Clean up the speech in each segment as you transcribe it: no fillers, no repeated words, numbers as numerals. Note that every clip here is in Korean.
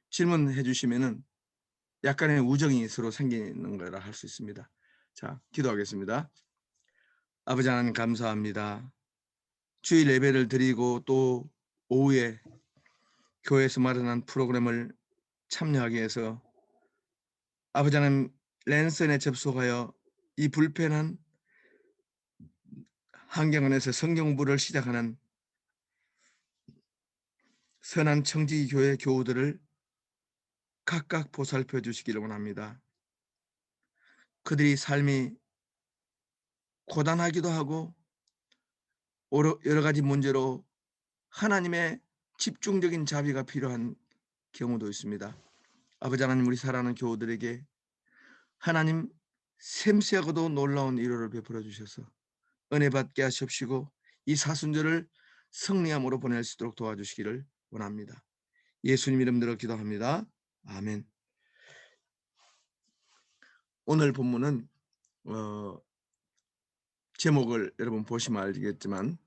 질문해 주시면은 약간의 우정이 서로 생기는 거라 할 수 있습니다. 자, 기도하겠습니다. 아버지 하나님 감사합니다. 주일 예배를 드리고 또 오후에 교회에서 마련한 프로그램을 참여하기 위해서 아버지 하나님 랜선에 접속하여 이 불편한 환경 안에서 성경 공부를 시작하는 선한 청지교회 교우들을 각각 보살펴 주시기를 원합니다. 그들이 삶이 고단하기도 하고 여러 가지 문제로 하나님의 집중적인 자비가 필요한 경우도 있습니다. 아버지 하나님, 우리 사랑하는 교우들에게 하나님 샘세하고도 놀라운 위로를 베풀어 주셔서 은혜 받게 하시옵시고 이 사순절을 승리함으로 보낼 수 있도록 도와주시기를 원합니다. 예수님 이름으로 기도합니다. 아멘. 오늘 본문은 제목을 여러분 보시면 알겠지만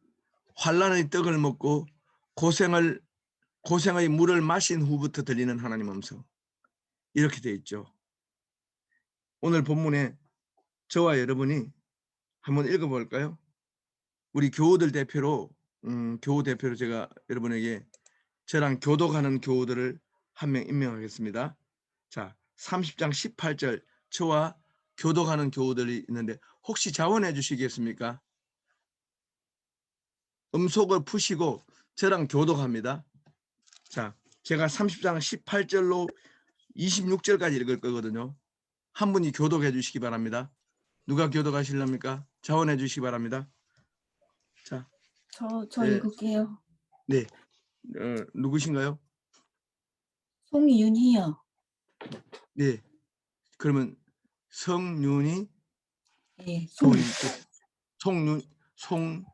환난의 떡을 먹고 고생의 물을 마신 후부터 들리는 하나님 음성, 이렇게 되어 있죠. 오늘 본문에 저와 여러분이 한번 읽어볼까요? 우리 교우들 대표로 교우 대표로 제가 여러분에게 저랑 교독하는 교우들을 한 명 임명하겠습니다. 자, 30장 18절 저와 교독하는 교우들이 있는데 혹시 자원해 주시겠습니까? 음속을 푸시고 저랑 교독합니다. 자, 제가 30장 18절로 26절까지 읽을 거거든요. 한 분이 교독해 주시기 바랍니다. 누가 교독하실랍니까? 자원해 주시기 바랍니다. 자, 저 읽을게요. 네, 누구신가요? 송윤희요. 네, 그러면 성윤희 예, 교우님, 송유미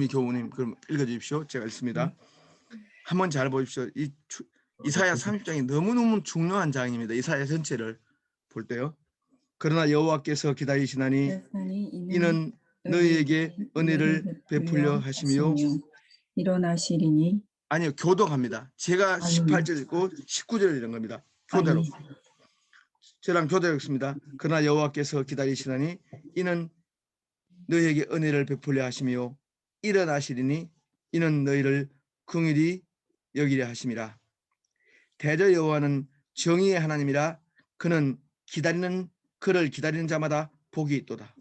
교우님, 그럼 읽어주십시오. 제가 읽습니다. 한번 잘 보십시오. 이사야 30장이 너무너무 중요한 장입니다. 이사야 전체를 볼 때요. 그러나 여호와께서 기다리시나니 이는 너희에게 은혜를 베풀려 하시며 일어나시리니. 아니요, 교독합니다. 제가 18절 읽고 19절 이런 겁니다. 교대로. 저랑 교대였습니다. 그러나 여호와께서 기다리시나니 이는 너희에게 은혜를 베풀려 하시며 일어나시리니 이는 너희를 긍휼히 여기려 하심이라. 대저 여호와는 정의의 하나님이라. 그는 그를 기다리는 자마다 복이 있도다.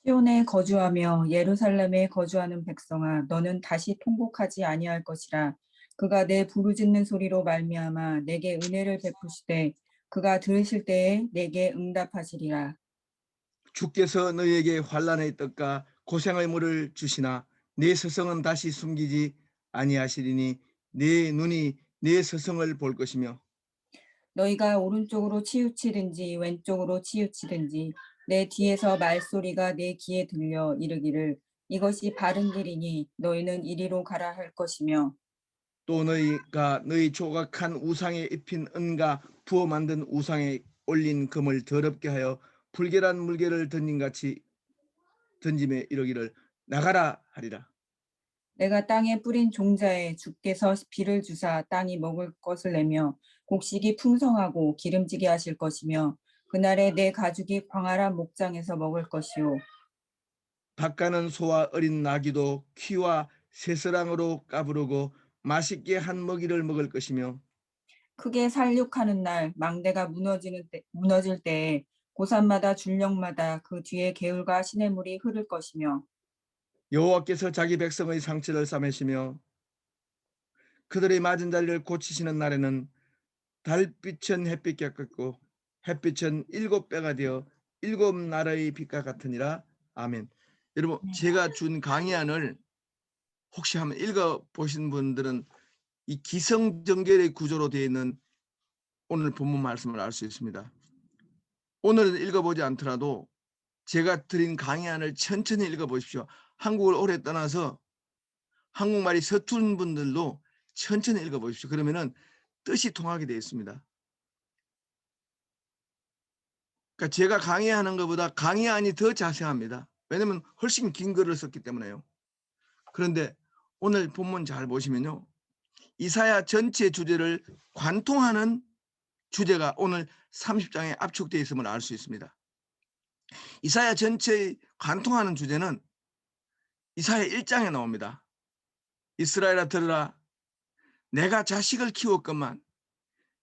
시온에 거주하며 예루살렘에 거주하는 백성아, 너는 다시 통곡하지 아니할 것이라. 그가 내 부르짖는 소리로 말미암아 내게 은혜를 베푸시되 그가 들으실 때에 내게 응답하시리라. 주께서 너희에게 환난의 떡과 고생의 물을 주시나 네 서성은 다시 숨기지 아니하시리니 네 눈이 네 서성을 볼 것이며 너희가 오른쪽으로 치우치든지 왼쪽으로 치우치든지 내 뒤에서 말소리가 내 귀에 들려 이르기를 이것이 바른 길이니 너희는 이리로 가라 할 것이며 또 너희가 너희 조각한 우상에 입힌 은과 부어 만든 우상에 올린 금을 더럽게 하여 불결한 물개를 던진같이 던짐에 이르기를 나가라 하리라. 내가 땅에 뿌린 종자에 주께서 비를 주사 땅이 먹을 것을 내며 곡식이 풍성하고 기름지게 하실 것이며 그날에 내 가죽이 광활한 목장에서 먹을 것이요 밭가는 소와 어린 나귀도 키와 새스랑으로 까부르고 맛있게 한 먹이를 먹을 것이며 크게 살육하는 날 망대가 무너질 때에 고산마다 줄령마다 그 뒤에 개울과 시냇물이 흐를 것이며 여호와께서 자기 백성의 상처를 싸매시며 그들의 맞은 자리를 고치시는 날에는 달빛은 햇빛과 같고 햇빛은 7배가 되어 7나라의 빛과 같으니라. 아멘. 여러분, 제가 준 강의안을 혹시 한번 읽어보신 분들은 이 기성정결의 구조로 되어 있는 오늘 본문 말씀을 알 수 있습니다. 오늘은 읽어보지 않더라도 제가 드린 강의안을 천천히 읽어보십시오. 한국을 오래 떠나서 한국말이 서툰 분들도 천천히 읽어보십시오. 그러면은 뜻이 통하게 되어 있습니다. 그러니까 제가 강의하는 것보다 강의안이 더 자세합니다. 왜냐하면 훨씬 긴 글을 썼기 때문에요. 그런데 오늘 본문 잘 보시면요. 이사야 전체 주제를 관통하는 주제가 오늘 30장에 압축되어 있음을 알 수 있습니다. 이사야 전체의 관통하는 주제는 이사야 1장에 나옵니다. 이스라엘아 들으라, 내가 자식을 키웠건만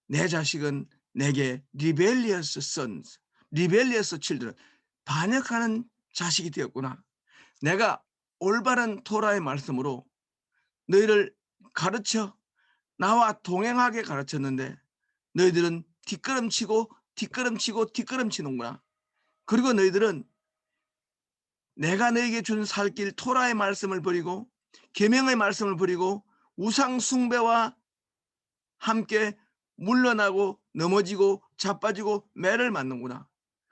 내 자식은 내게 rebellious sons, rebellious children, 반역하는 자식이 되었구나. 내가 올바른 토라의 말씀으로 너희를 가르쳐 나와 동행하게 가르쳤는데 너희들은 뒷걸음치는구나. 그리고 너희들은 내가 너에게 준 살 길 토라의 말씀을 버리고 계명의 말씀을 버리고 우상 숭배와 함께 물러나고 넘어지고 자빠지고 매를 맞는구나.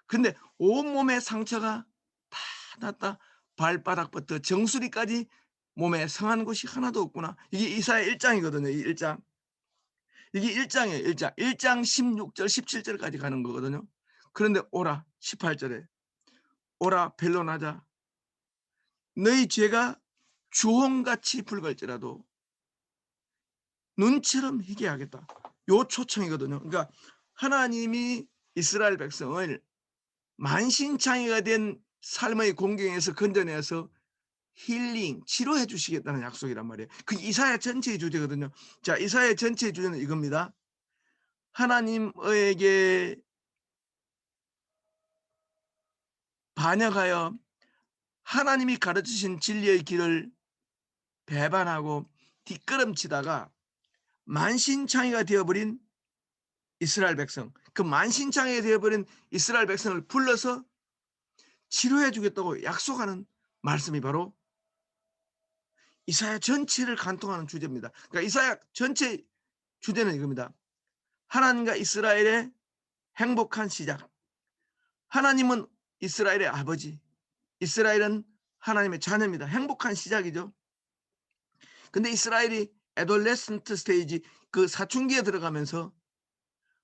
근데 온몸에 상처가 다 났다. 발바닥부터 정수리까지 몸에 성한 곳이 하나도 없구나. 이게 이사야 1장이거든요. 이 1장. 이게 1장이에요. 1장. 1장 16절 17절까지 가는 거거든요. 그런데 오라 18절에 오라 벨로나자, 너희 죄가 주홍같이 붉을지라도 눈처럼 희게 하겠다. 요 초청이거든요. 그러니까 하나님이 이스라엘 백성을 만신창이가 된 삶의 공경에서 건져내서 힐링, 치료해 주시겠다는 약속이란 말이에요. 그 이사야 전체의 주제거든요. 자, 이사야 전체의 주제는 이겁니다. 하나님에게 반역하여 하나님이 가르치신 진리의 길을 배반하고 뒷걸음치다가 만신창이가 되어버린 이스라엘 백성, 그 만신창이가 되어버린 이스라엘 백성을 불러서 치료해 주겠다고 약속하는 말씀이 바로 이사야 전체를 관통하는 주제입니다. 그러니까 이사야 전체 주제는 이겁니다. 하나님과 이스라엘의 행복한 시작. 하나님은 이스라엘의 아버지, 이스라엘은 하나님의 자녀입니다. 행복한 시작이죠. 근데 이스라엘이 애돌레센트 스테이지, 그 사춘기에 들어가면서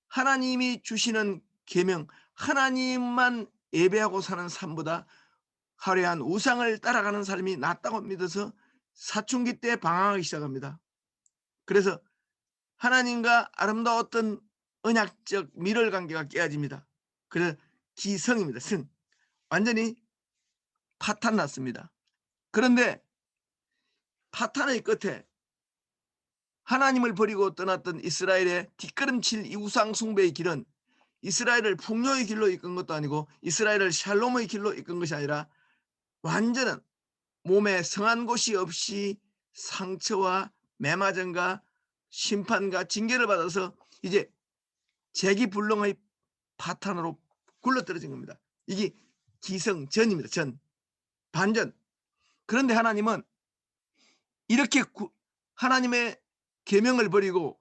하나님이 주시는 계명, 하나님만 예배하고 사는 삶보다 화려한 우상을 따라가는 삶이 낫다고 믿어서 사춘기 때 방황하기 시작합니다. 그래서 하나님과 아름다웠던 언약적 밀월 관계가 깨어집니다. 그래서 기성입니다. 성. 완전히 파탄 났습니다. 그런데 파탄의 끝에 하나님을 버리고 떠났던 이스라엘의 뒷걸음칠 이 우상 숭배의 길은 이스라엘을 풍요의 길로 이끈 것도 아니고 이스라엘을 샬롬의 길로 이끈 것이 아니라 완전한 몸에 성한 곳이 없이 상처와 매맞음과 심판과 징계를 받아서 이제 재기불능의 파탄으로 굴러떨어진 겁니다. 이게 기성전입니다. 전. 반전. 그런데 하나님은 이렇게 하나님의 계명을 버리고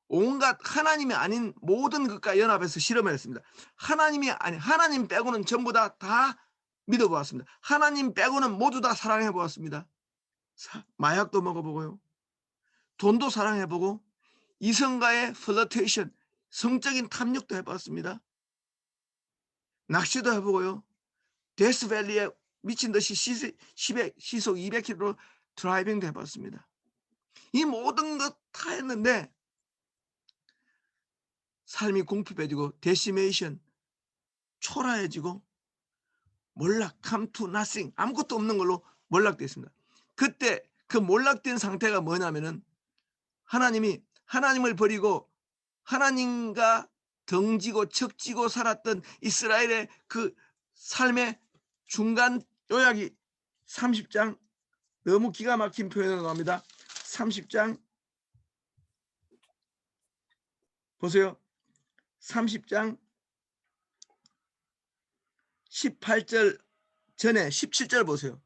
온갖 하나님이 아닌 모든 것과 연합해서 실험을 했습니다. 하나님이 아닌, 하나님 빼고는 전부 다 믿어보았습니다. 하나님 빼고는 모두 다 사랑해보았습니다. 마약도 먹어보고요. 돈도 사랑해보고 이성과의 플러테이션, 성적인 탐욕도 해봤습니다. 낚시도 해보고요. 데스밸리에 미친 듯이 시속 200km로 드라이빙도 해봤습니다. 이 모든 것 다 했는데 삶이 궁핍해지고 데시메이션, 초라해지고 몰락, come to nothing, 아무것도 없는 걸로 몰락되어 있습니다. 그때 그 몰락된 상태가 뭐냐면은 하나님이 하나님을 버리고 하나님과 덩지고 척지고 살았던 이스라엘의 그 삶의 중간 요약이 30장, 너무 기가 막힌 표현으로 나옵니다. 30장 보세요. 30장 18절 전에 17절 보세요.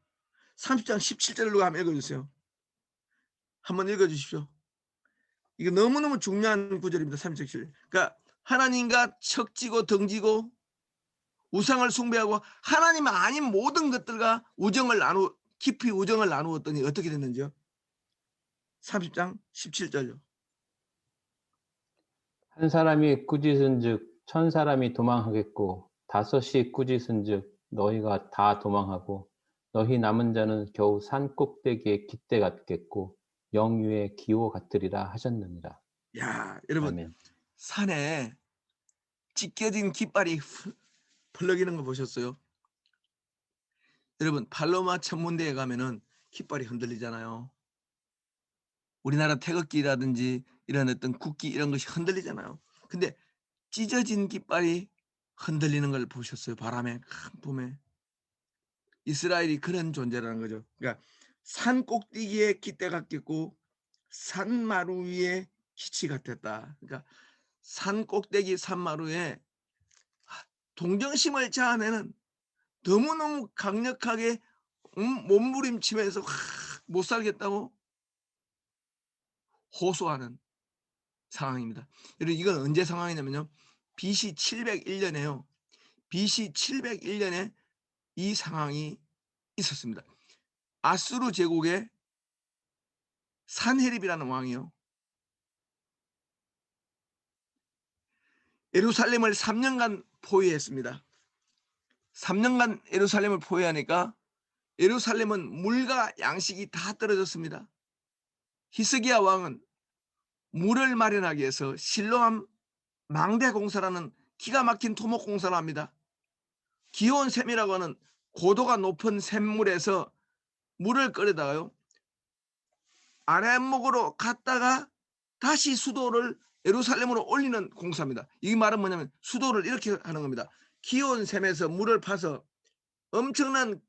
30장 17절로 한번 읽어주세요. 한번 읽어주십시오. 이거 너무너무 중요한 구절입니다. 37절. 그러니까 하나님과 척지고 덩지고 우상을 숭배하고 하나님 아닌 모든 것들과 깊이 우정을 나누었더니 어떻게 됐는지요? 30장 17절요. 한 사람이 꾸짖은즉 1000사람이 도망하겠고 5이 꾸짖은즉 너희가 다 도망하고 너희 남은 자는 겨우 산 꼭대기에 깃대 같겠고 영유의 기호 같으리라 하셨느니라. 야, 여러분, 아멘. 산에 찢겨진 깃발이 펄럭이는 거 보셨어요? 여러분, 팔로마 천문대에 가면은 깃발이 흔들리잖아요. 우리나라 태극기라든지 이런 어떤 국기 이런 것이 흔들리잖아요. 근데 찢어진 깃발이 흔들리는 걸 보셨어요? 바람에, 큰 봄에. 이스라엘이 그런 존재라는 거죠. 그러니까 산 꼭대기에 깃대가 꼈고 산마루 위에 기치 같았다. 그러니까 산 꼭대기 산마루에 동정심을 자아내는 너무너무 강력하게 몸부림치면서 못 살겠다고 호소하는 상황입니다. 여러분, 이건 언제 상황이냐면요. BC 701년에요. BC 701년에 이 상황이 있었습니다. 아수르 제국의 산헤립이라는 왕이요. 예루살렘을 3년간 포위했습니다. 3년간 예루살렘을 포위하니까 예루살렘은 물과 양식이 다 떨어졌습니다. 히스기야 왕은 물을 마련하기 위해서 실로암 망대공사라는 기가 막힌 토목공사를 합니다. 기온샘이라고 하는 고도가 높은 샘물에서 물을 끓여다가요, 아랫목으로 갔다가 다시 수도를 예루살렘으로 올리는 공사입니다. 이 말은 뭐냐면 수도를 이렇게 하는 겁니다. 기온샘에서 물을 파서 엄청난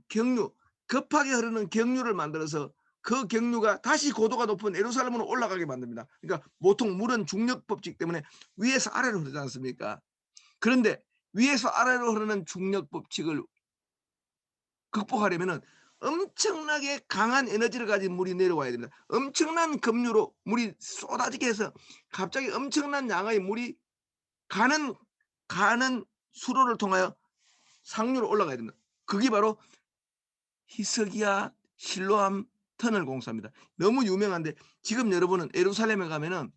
경류, 급하게 흐르는 경류를 만들어서 그 경류가 다시 고도가 높은 예루살렘으로 올라가게 만듭니다. 그러니까 보통 물은 중력 법칙 때문에 위에서 아래로 흐르지 않습니까? 그런데 위에서 아래로 흐르는 중력 법칙을 극복하려면 엄청나게 강한 에너지를 가진 물이 내려와야 됩니다. 엄청난 급류로 물이 쏟아지게 해서 갑자기 엄청난 양의 물이 가는 수로를 통하여 상류로 올라가야 됩니다. 그게 바로 히스기야 실로암 터널 공사입니다. 너무 유명한데 지금 여러분은 예루살렘에 가면은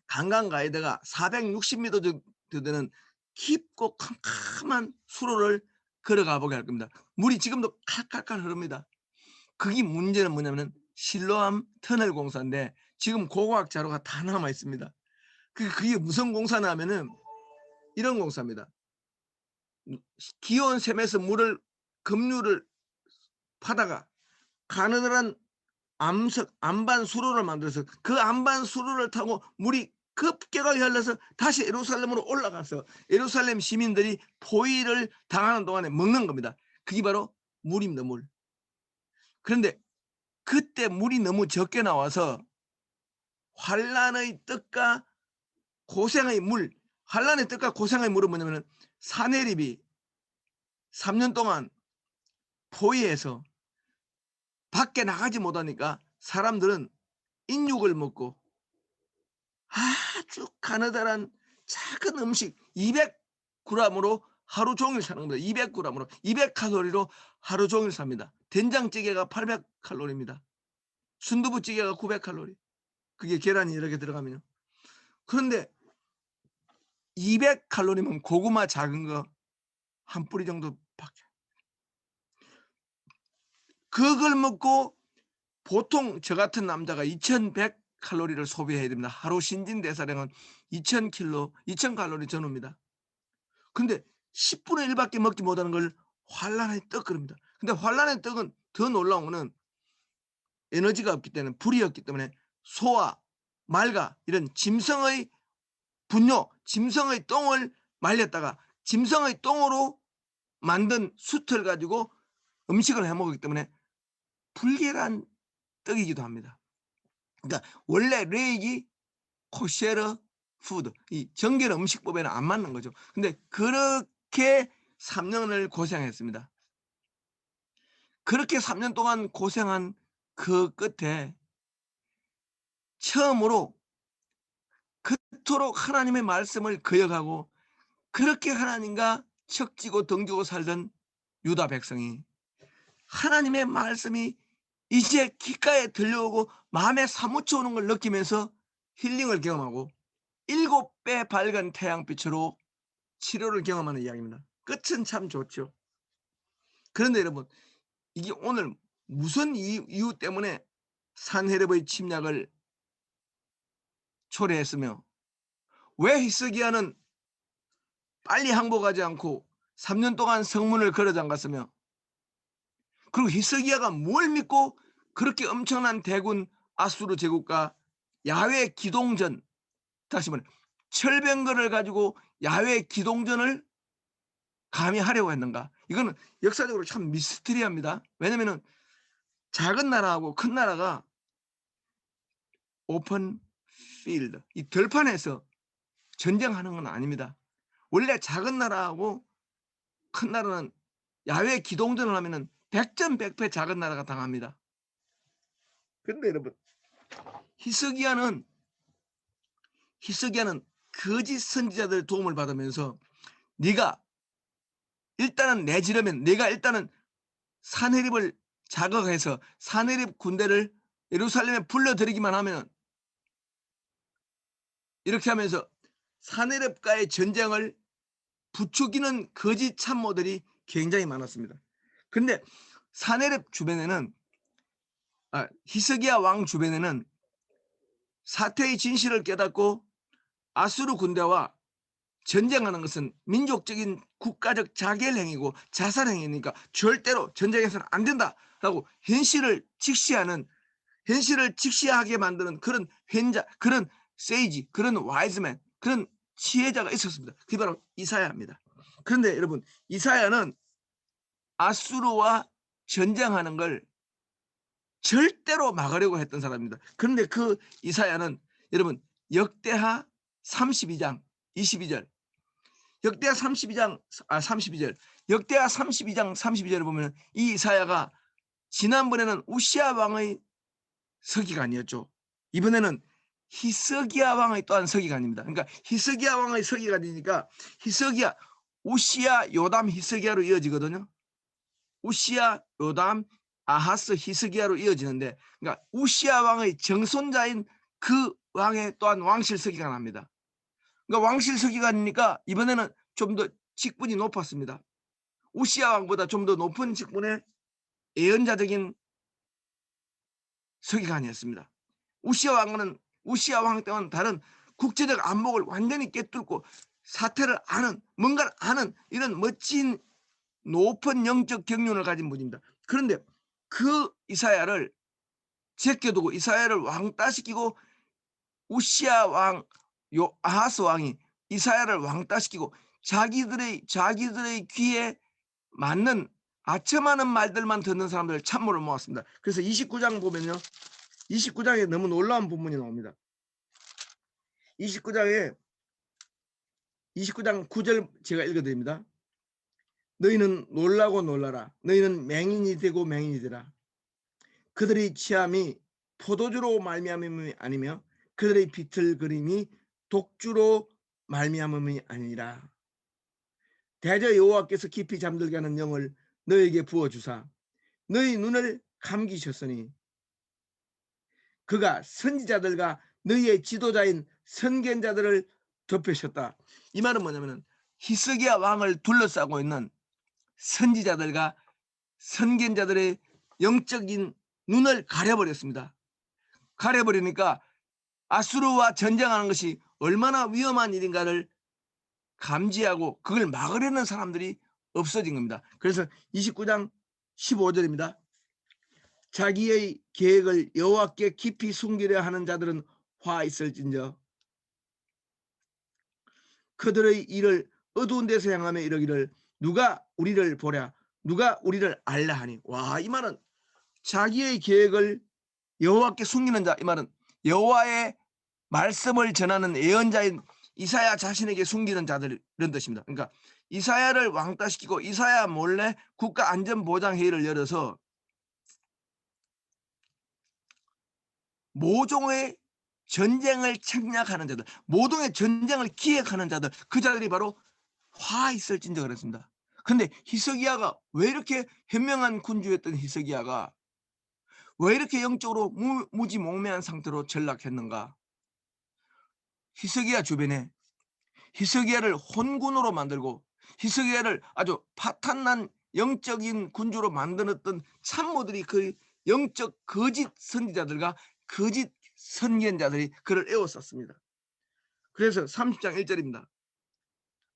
관광 가이드가 460m 정도 되는 깊고 캄캄한 수로를 걸어가 보게 할 겁니다. 물이 지금도 칼칼칼 흐릅니다. 그게 문제는 뭐냐면은 실로암 터널 공사인데 지금 고고학 자료가 다 남아 있습니다. 그게 무슨 공사나 하면은 이런 공사입니다. 기온샘에서 물을 급류를 파다가 가느다란 안반 수로를 만들어서 그 안반 수로를 타고 물이 급격하게 흘러서 다시 예루살렘으로 올라가서 예루살렘 시민들이 포위를 당하는 동안에 먹는 겁니다. 그게 바로 물입니다. 물. 그런데 그때 물이 너무 적게 나와서 환란의 뜻과 고생의 물, 환란의 뜻과 고생의 물은 뭐냐면 산헤립이 3년 동안 포위해서 밖에 나가지 못하니까 사람들은 인육을 먹고 아주 가느다란 작은 음식 200g으로 하루 종일 사는 겁니다. 200g으로 200칼로리로 하루 종일 삽니다. 된장찌개가 800칼로리입니다. 순두부찌개가 900칼로리. 그게 계란이 이렇게 들어가면요. 그런데 200칼로리면 고구마 작은 거 한 뿌리 정도밖에. 그걸 먹고 보통 저 같은 남자가 2100칼로리를 소비해야 됩니다. 하루 신진대사량은 2000칼로리 전후입니다. 근데 10분의 1밖에 먹지 못하는 걸 환란의 떡 그럽니다. 근데 환란의 떡은 더 놀라운 거는 에너지가 없기 때문에, 불이 없기 때문에 소와 말과 이런 짐승의 분뇨, 짐승의 똥을 말렸다가 짐승의 똥으로 만든 숯을 가지고 음식을 해 먹기 때문에 불결한 떡이기도 합니다. 그러니까 원래 레익이 코셰르 푸드, 이 정결 음식법에는 안 맞는 거죠. 근데 그렇게 3년을 고생했습니다. 그렇게 3년 동안 고생한 그 끝에 처음으로 그토록 하나님의 말씀을 거역하고 그렇게 하나님과 척지고 등지고 살던 유다 백성이 하나님의 말씀이 이제 귓가에 들려오고 마음에 사무쳐 오는 걸 느끼면서 힐링을 경험하고 7배 밝은 태양빛으로 치료를 경험하는 이야기입니다. 끝은 참 좋죠. 그런데 여러분, 이게 오늘 무슨 이유 때문에 산헤립의 침략을 초래했으며 왜 히스기야는 빨리 항복하지 않고 3년 동안 성문을 걸어 잠갔으며 그리고 히스기야가 뭘 믿고 그렇게 엄청난 대군 아수르 제국과 야훼 기동전, 다시 말해 철병거를 가지고 야훼 기동전을 감히 하려고 했는가? 이거는 역사적으로 참 미스터리합니다. 왜냐면은 작은 나라하고 큰 나라가 오픈 필드, 이 들판에서 전쟁하는 건 아닙니다. 원래 작은 나라하고 큰 나라는 야외 기동전을 하면은 백전백패 작은 나라가 당합니다. 그런데 여러분, 히스기야는 거짓 선지자들의 도움을 받으면서 네가 일단은 내지르면 내가 일단은 산헤립을 자극해서 산헤립 군대를 예루살렘에 불러들이기만 하면 이렇게 하면서 산헤립과의 전쟁을 부추기는 거짓 참모들이 굉장히 많았습니다. 그런데 산헤립 주변에는 히스기야 왕 주변에는 사태의 진실을 깨닫고 아수르 군대와 전쟁하는 것은 민족적인 국가적 자결 행위고 자살 행위니까 절대로 전쟁에서는 안 된다라고 현실을 직시하게 만드는 그런 현자, 그런 세이지, 그런 와이즈맨, 그런 지혜자가 있었습니다. 그게 바로 이사야입니다. 그런데 여러분, 이사야는 아수르와 전쟁하는 걸 절대로 막으려고 했던 사람입니다. 그런데 그 이사야는 여러분 역대하 32장 22절, 역대하 32장 32절, 역대하 32장 32절을 보면 이 이사야가 지난번에는 우시야 왕의 서기가 아니었죠. 이번에는 히스기야 왕의 또한 서기가 아닙니다. 그러니까 히스기야 왕의 서기가 되니까 히스기야, 우시야, 요담, 히스기야로 이어지거든요. 우시야, 요담, 아하스, 히스기야로 이어지는데, 그러니까 우시야 왕의 정손자인 그 왕의 또한 왕실 서기가 납니다. 그러니까 왕실 서기가 아니니까 이번에는 좀 더 직분이 높았습니다. 우시야 왕보다 좀 더 높은 직분의 예언자적인 서기관이었습니다. 우시야 왕 때와는 다른 국제적 안목을 완전히 꿰뚫고 사태를 아는, 뭔가를 아는 이런 멋진 높은 영적 경륜을 가진 분입니다. 그런데 그 이사야를 제껴두고 이사야를 왕따시키고 우시야 왕, 아하스 왕이 이사야를 왕따시키고 자기들의 귀에 맞는 아첨하는 말들만 듣는 사람들을 참모를 모았습니다. 그래서 29장 보면요, 29장에 너무 놀라운 부분이 나옵니다. 29장 9절 제가 읽어드립니다. 너희는 놀라고 놀라라. 너희는 맹인이 되고 맹인이 되라. 그들의 취함이 포도주로 말미암음이 아니며 그들의 비틀거림이 독주로 말미암음이 아니라 대저 여호와께서 깊이 잠들게 하는 영을 너희에게 부어주사 너희 눈을 감기셨으니 그가 선지자들과 너희의 지도자인 선견자들을 덮으셨다. 이 말은 뭐냐면 히스기야 왕을 둘러싸고 있는 선지자들과 선견자들의 영적인 눈을 가려버렸습니다. 가려버리니까 아수르와 전쟁하는 것이 얼마나 위험한 일인가를 감지하고 그걸 막으려는 사람들이 없어진 겁니다. 그래서 29장 15절입니다. 자기의 계획을 여호와께 깊이 숨기려 하는 자들은 화 있을진저 그들의 일을 어두운 데서 향하며 이러기를 누가 우리를 보랴 누가 우리를 알라 하니. 와, 이 말은 자기의 계획을 여호와께 숨기는 자, 이 말은 여호와의 말씀을 전하는 예언자인 이사야 자신에게 숨기는 자들, 이런 뜻입니다. 그러니까 이사야를 왕따시키고 이사야 몰래 국가안전보장회의를 열어서 모종의 전쟁을 책략하는 자들, 모종의 전쟁을 기획하는 자들, 그 자들이 바로 화 있을진저 그랬습니다. 그런데 히스기야가 왜 이렇게 현명한 군주였던 히스기야가 왜 이렇게 영적으로 무지몽매한 상태로 전락했는가? 히스기야 주변에 히스기야를 혼군으로 만들고 히스기야를 아주 파탄난 영적인 군주로 만들었던 참모들이 그 영적 거짓 선지자들과 거짓 선견자들이 그를 에워쌌습니다. 그래서 30장 1절입니다.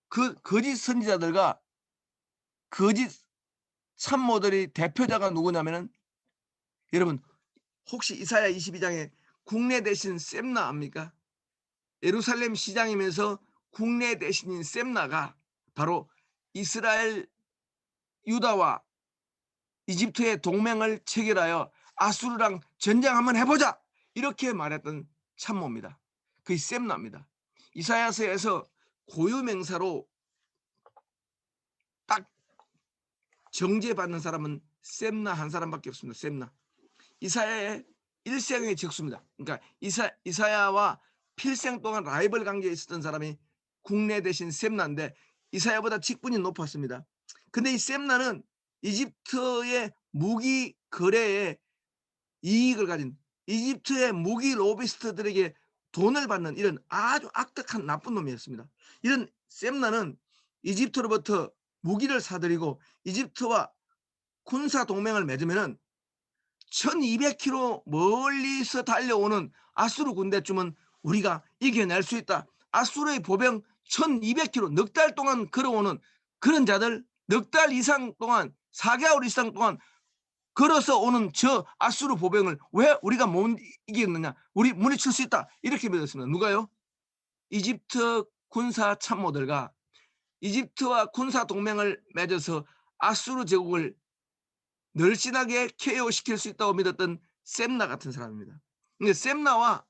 그 거짓 선지자들과 거짓 참모들의 대표자가 누구냐면은, 여러분 혹시 이사야 22장에 국내 대신 셈나 압니까? 예루살렘 시장이면서 국내 대신인 셈나가 바로 이스라엘 유다와 이집트의 동맹을 체결하여 아수르랑 전쟁 한번 해보자 이렇게 말했던 참모입니다. 그게 셈나입니다. 이사야서에서 고유명사로 딱 정죄받는 사람은 셈나 한 사람밖에 없습니다. 셈나. 이사야의 일생의 적수입니다. 그러니까 이사야와 필생 동안 라이벌 관계에 있었던 사람이 국내 대신 셈나인데 이사야보다 직분이 높았습니다. 근데 이 셈나는 이집트의 무기 거래에 이익을 가진, 이집트의 무기 로비스트들에게 돈을 받는 이런 아주 악덕한 나쁜 놈이었습니다. 이런 셈나는 이집트로부터 무기를 사들이고 이집트와 군사 동맹을 맺으면은 1200km 멀리서 달려오는 아수르 군대쯤은 우리가 이겨낼 수 있다. 아수르의 보병 1200km 넉 달 동안 걸어오는 그런 자들, 넉 달 이상 동안 4개월 이상 동안 걸어서 오는 저 아수르 보병을 왜 우리가 못 이기겠느냐, 우리 물리칠 수 있다, 이렇게 믿었습니다. 누가요? 이집트 군사 참모들과 이집트와 군사 동맹을 맺어서 아수르 제국을 널씬하게 KO시킬 수 있다고 믿었던 셈나 같은 사람입니다. 근데 셈나와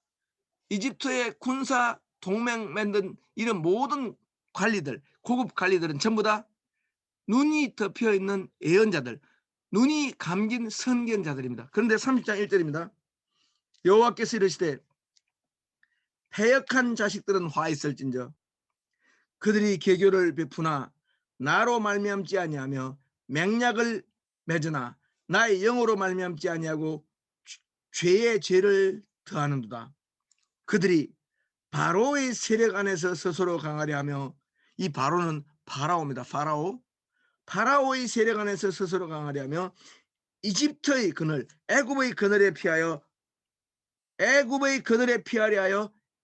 이집트의 군사 동맹 맺는 이런 모든 관리들, 고급 관리들은 전부 다 눈이 덮여 있는 예언자들, 눈이 감긴 선견자들입니다. 그런데 30장 1절입니다. 여호와께서 이르시되 패역한 자식들은 화 있을진저 그들이 계교를 베푸나 나로 말미암지 아니하며 맹약을 맺으나 나의 영으로 말미암지 아니하고 죄의 죄를 더하는도다. 그들이 바로의 세력 안에서 스스로 강하려 하며, 이 바로는 파라오입니다. 파라오의 세력 안에서 스스로 강하려 하며 이집트의 그늘, 애굽의 그늘에 피하여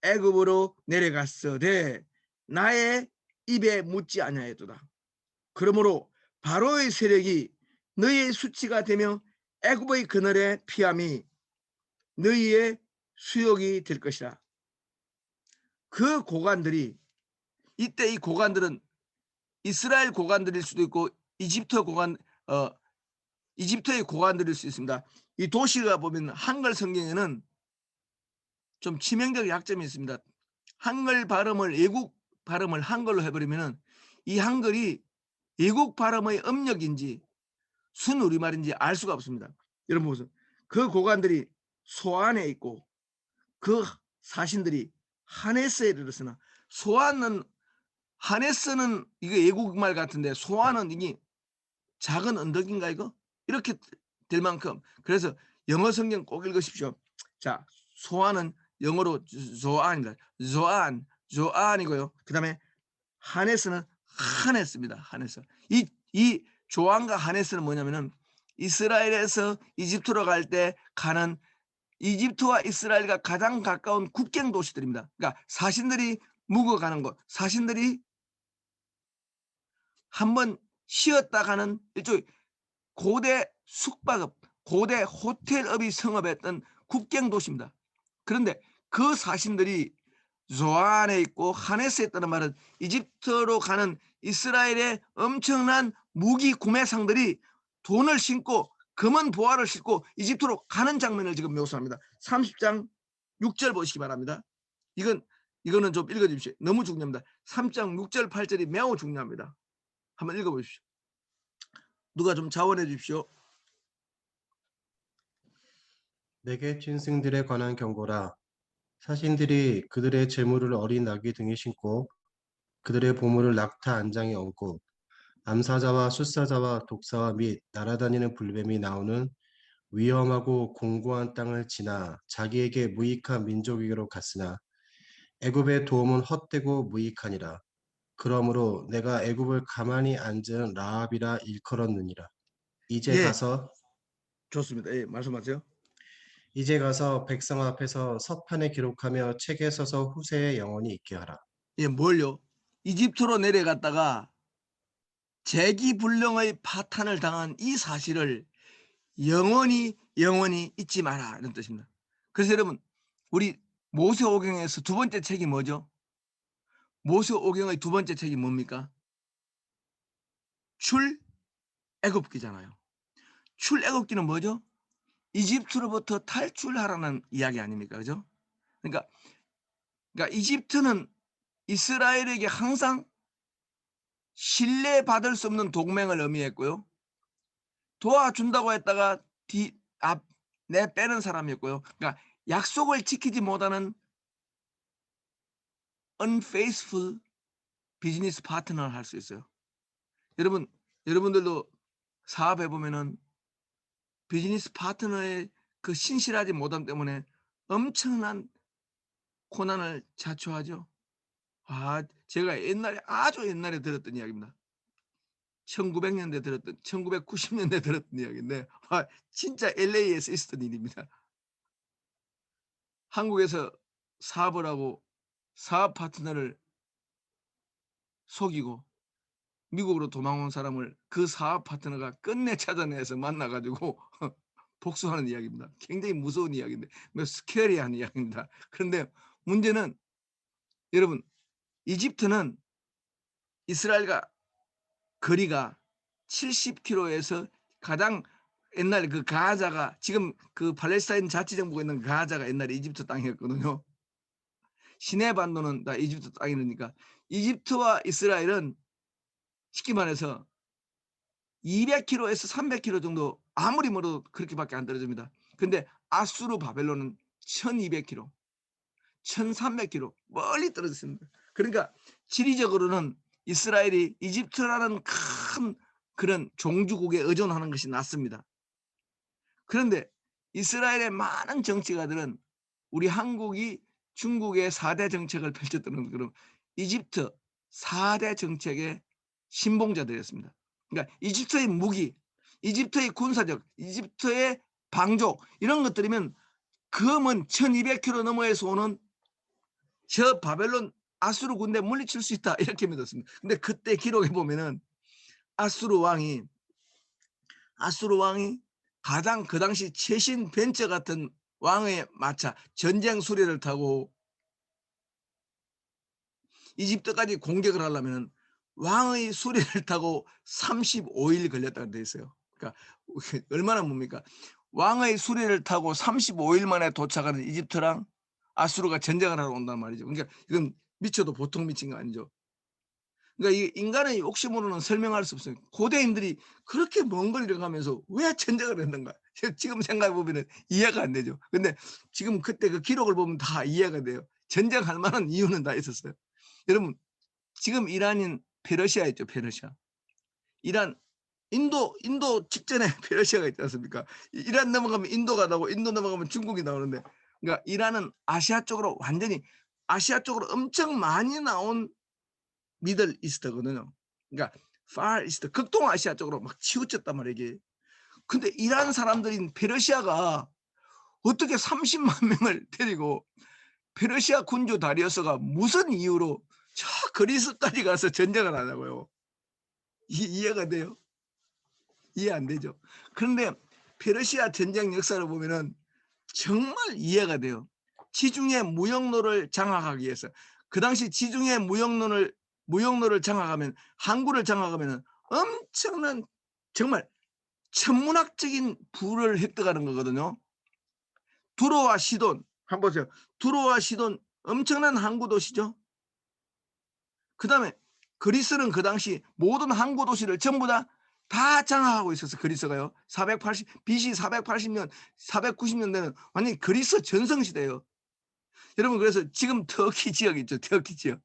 애굽으로 내려갔으되 나의 입에 묻지 아니하였도다. 그러므로 바로의 세력이 너희의 수치가 되며 애굽의 그늘에 피함이 너희의 수욕이 될 것이라. 그 고관들이, 이때 이 고관들은 이스라엘 고관들일 수도 있고 이집트의 고관들일 수 있습니다. 이 도시가 보면 한글 성경에는 좀 치명적 약점이 있습니다. 한글 발음을 외국 발음을 한글로 해버리면은 이 한글이 외국 발음의 음력인지 순 우리말인지 알 수가 없습니다. 여러분 보세요. 그 고관들이 소안에 있고 그 사신들이 하네스에 이르렀으나, 하네스는 이게 외국말 같은데 소안은 이게 작은 언덕인가 이거? 이렇게 될 만큼. 그래서 영어 성경 꼭 읽으십시오. 자, 소안은 영어로 조안입니다. 조안이고요. 그 다음에 하네스는 하네스입니다. 하네스. 이 조안과 하네스는 뭐냐면은 이스라엘에서 이집트로 갈 때 가는, 이집트와 이스라엘과 가장 가까운 국경 도시들입니다. 그러니까 사신들이 묵어가는 곳, 사신들이 한번 쉬었다 가는 일종의 고대 숙박업, 고대 호텔업이 성업했던 국경 도시입니다. 그런데 그 사신들이 조안에 있고 하네스에 있다는 말은 이집트로 가는 이스라엘의 엄청난 무기 구매상들이 돈을 싣고 금은 보화를 싣고 이집트로 가는 장면을 지금 묘사합니다. 30장 6절 보시기 바랍니다. 이거는 좀 읽어주십시오. 너무 중요합니다. 3장 6절 8절이 매우 중요합니다. 한번 읽어보십시오. 누가 좀 자원해 주십시오. 내게 짐승들에 관한 경고라. 사신들이 그들의 재물을 어린 나귀 등에 신고 그들의 보물을 낙타 안장에 얹고 암사자와 숫사자와 독사와 및 날아다니는 불뱀이 나오는 위험하고 공고한 땅을 지나 자기에게 무익한 민족에게로 갔으나 애굽의 도움은 헛되고 무익하니라. 그러므로 내가 애굽을 가만히 앉은 라합이라 일컬었느니라. 이제 예. 가서 좋습니다. 예, 말씀하세요. 이제 가서 백성 앞에서 서판에 기록하며 책에 써서 후세에 영원히 있게 하라. 예, 뭘요? 이집트로 내려갔다가 재기불능의 파탄을 당한 이 사실을 영원히 잊지 마라 이런 뜻입니다. 그래서 여러분 우리 모세오경에서 두 번째 책이 뭐죠? 모세오경의 두 번째 책이 뭡니까? 출애굽기잖아요. 출애굽기는 뭐죠? 이집트로부터 탈출하라는 이야기 아닙니까? 그죠? 그러니까 이집트는 이스라엘에게 항상 신뢰받을 수 없는 동맹을 의미했고요. 도와준다고 했다가 내빼는 사람이었고요. 그러니까 약속을 지키지 못하는 unfaithful 비즈니스 파트너를 할 수 있어요. 여러분들도 사업해 보면은 비즈니스 파트너의 그 신실하지 못함 때문에 엄청난 고난을 자초하죠. 제가 아주 옛날에 들었던 이야기입니다. 1900년대 1990년대 들었던 이야기인데 진짜 LA에서 있었던 일입니다. 한국에서 사업을 하고 사업 파트너를 속이고 미국으로 도망온 사람을 그 사업 파트너가 끝내 찾아내서 만나가지고 복수하는 이야기입니다. 굉장히 무서운 이야기인데 스케리한 이야기입니다. 그런데 문제는 여러분 이집트는 이스라엘과 거리가 70km에서 가장 옛날 그 가자가 지금 그 팔레스타인 자치정부가 있는 가자가 옛날에 이집트 땅이었거든요. 시내 반도는 다 이집트 땅이니까 이집트와 이스라엘은 쉽게 말해서 200km에서 300km 정도 아무리 멀어도 그렇게밖에 안 떨어집니다. 근데 아수르 바벨론은 1200km, 1300km 멀리 떨어졌습니다. 그러니까 지리적으로는 이스라엘이 이집트라는 큰 그런 종주국에 의존하는 것이 낫습니다. 그런데 이스라엘의 많은 정치가들은 우리 한국이 중국의 4대 정책을 펼쳤다는 그런 이집트 4대 정책의 신봉자들이었습니다. 그러니까 이집트의 무기, 이집트의 군사력, 이집트의 방족 이런 것들이면 그먼 1200km 너머에서 오는 저 바벨론 아수르 군대 물리칠 수 있다 이렇게 믿었습니다. 근데 그때 기록에 보면은 아수르 왕이 가장 그 당시 최신 벤처 같은 왕의 마차 전쟁 수레를 타고 이집트까지 공격을 하려면 왕의 수레를 타고 35일 걸렸다고 돼 있어요. 그러니까 얼마나 뭡니까? 왕의 수레를 타고 35일 만에 도착하는 이집트랑 아수르가 전쟁을 하러 온단 말이죠. 그러니까 이건 미쳐도 보통 미친 거 아니죠. 그러니까 이 인간의 욕심으로는 설명할 수 없어요. 고대인들이 그렇게 먼 거리를 가면서 왜 전쟁을 했는가? 지금 생각해 보면 이해가 안 되죠. 근데 지금 그때 그 기록을 보면 다 이해가 돼요. 전쟁할 만한 이유는 다 있었어요. 여러분 지금 이란인 페르시아 있죠. 페르시아. 이란 인도 직전에 페르시아가 있지 않습니까? 이란 넘어가면 인도가 나오고 인도 넘어가면 중국이 나오는데 그러니까 이란은 아시아 쪽으로 완전히 아시아 쪽으로 엄청 많이 나온 미들 이스트거든요. 그러니까 far east 극동아시아 쪽으로 막 치우쳤단 말이에요. 이게. 근데 이란 사람들인 페르시아가 어떻게 30만 명을 데리고 페르시아 군주 다리우스가 무슨 이유로 저 그리스까지 가서 전쟁을 하냐고요. 이해가 돼요? 이해 안 되죠. 그런데 페르시아 전쟁 역사를 보면은 정말 이해가 돼요. 지중해 무역로를 장악하기 위해서 그 당시 지중해 무역로를 장악하면 항구를 장악하면 엄청난 정말 천문학적인 부를 획득하는 거거든요. 두로와 시돈 한번 보세요. 두로와 시돈 엄청난 항구 도시죠. 그다음에 그리스는 그 당시 모든 항구 도시를 전부 다 장악하고 있었어. 그리스가요. BC 480년 490년대는 완전히 그리스 전성시대예요. 여러분 그래서 지금 터키 지역 있죠. 터키 지역.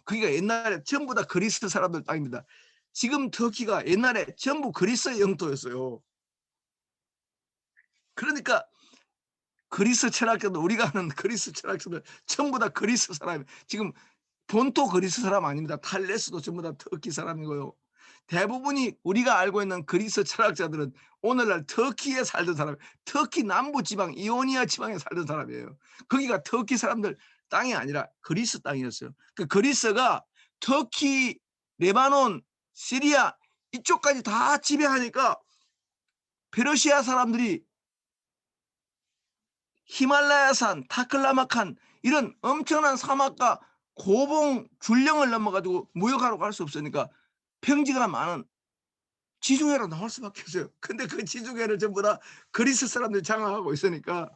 그러니까 옛날에 전부 다 그리스 사람들 땅입니다. 지금 터키가 옛날에 전부 그리스의 영토였어요. 그러니까 그리스 철학자들 우리가 아는 그리스 철학자들 전부 다 그리스 사람. 지금 본토 그리스 사람 아닙니다. 탈레스도 전부 다 터키 사람이고요. 대부분이 우리가 알고 있는 그리스 철학자들은 오늘날 터키에 살던 사람, 터키 남부 지방 이오니아 지방에 살던 사람이에요. 거기가 터키 사람들 땅이 아니라 그리스 땅이었어요. 그 그리스가 터키, 레바논, 시리아 이쪽까지 다 지배하니까 페르시아 사람들이 히말라야산, 타클라마칸 이런 엄청난 사막과 고봉 줄령을 넘어가지고 무역하러 갈 수 없으니까 평지가 많은 지중해로 나올 수밖에 없어요. 근데 그 지중해를 전부 다 그리스 사람들이 장악하고 있으니까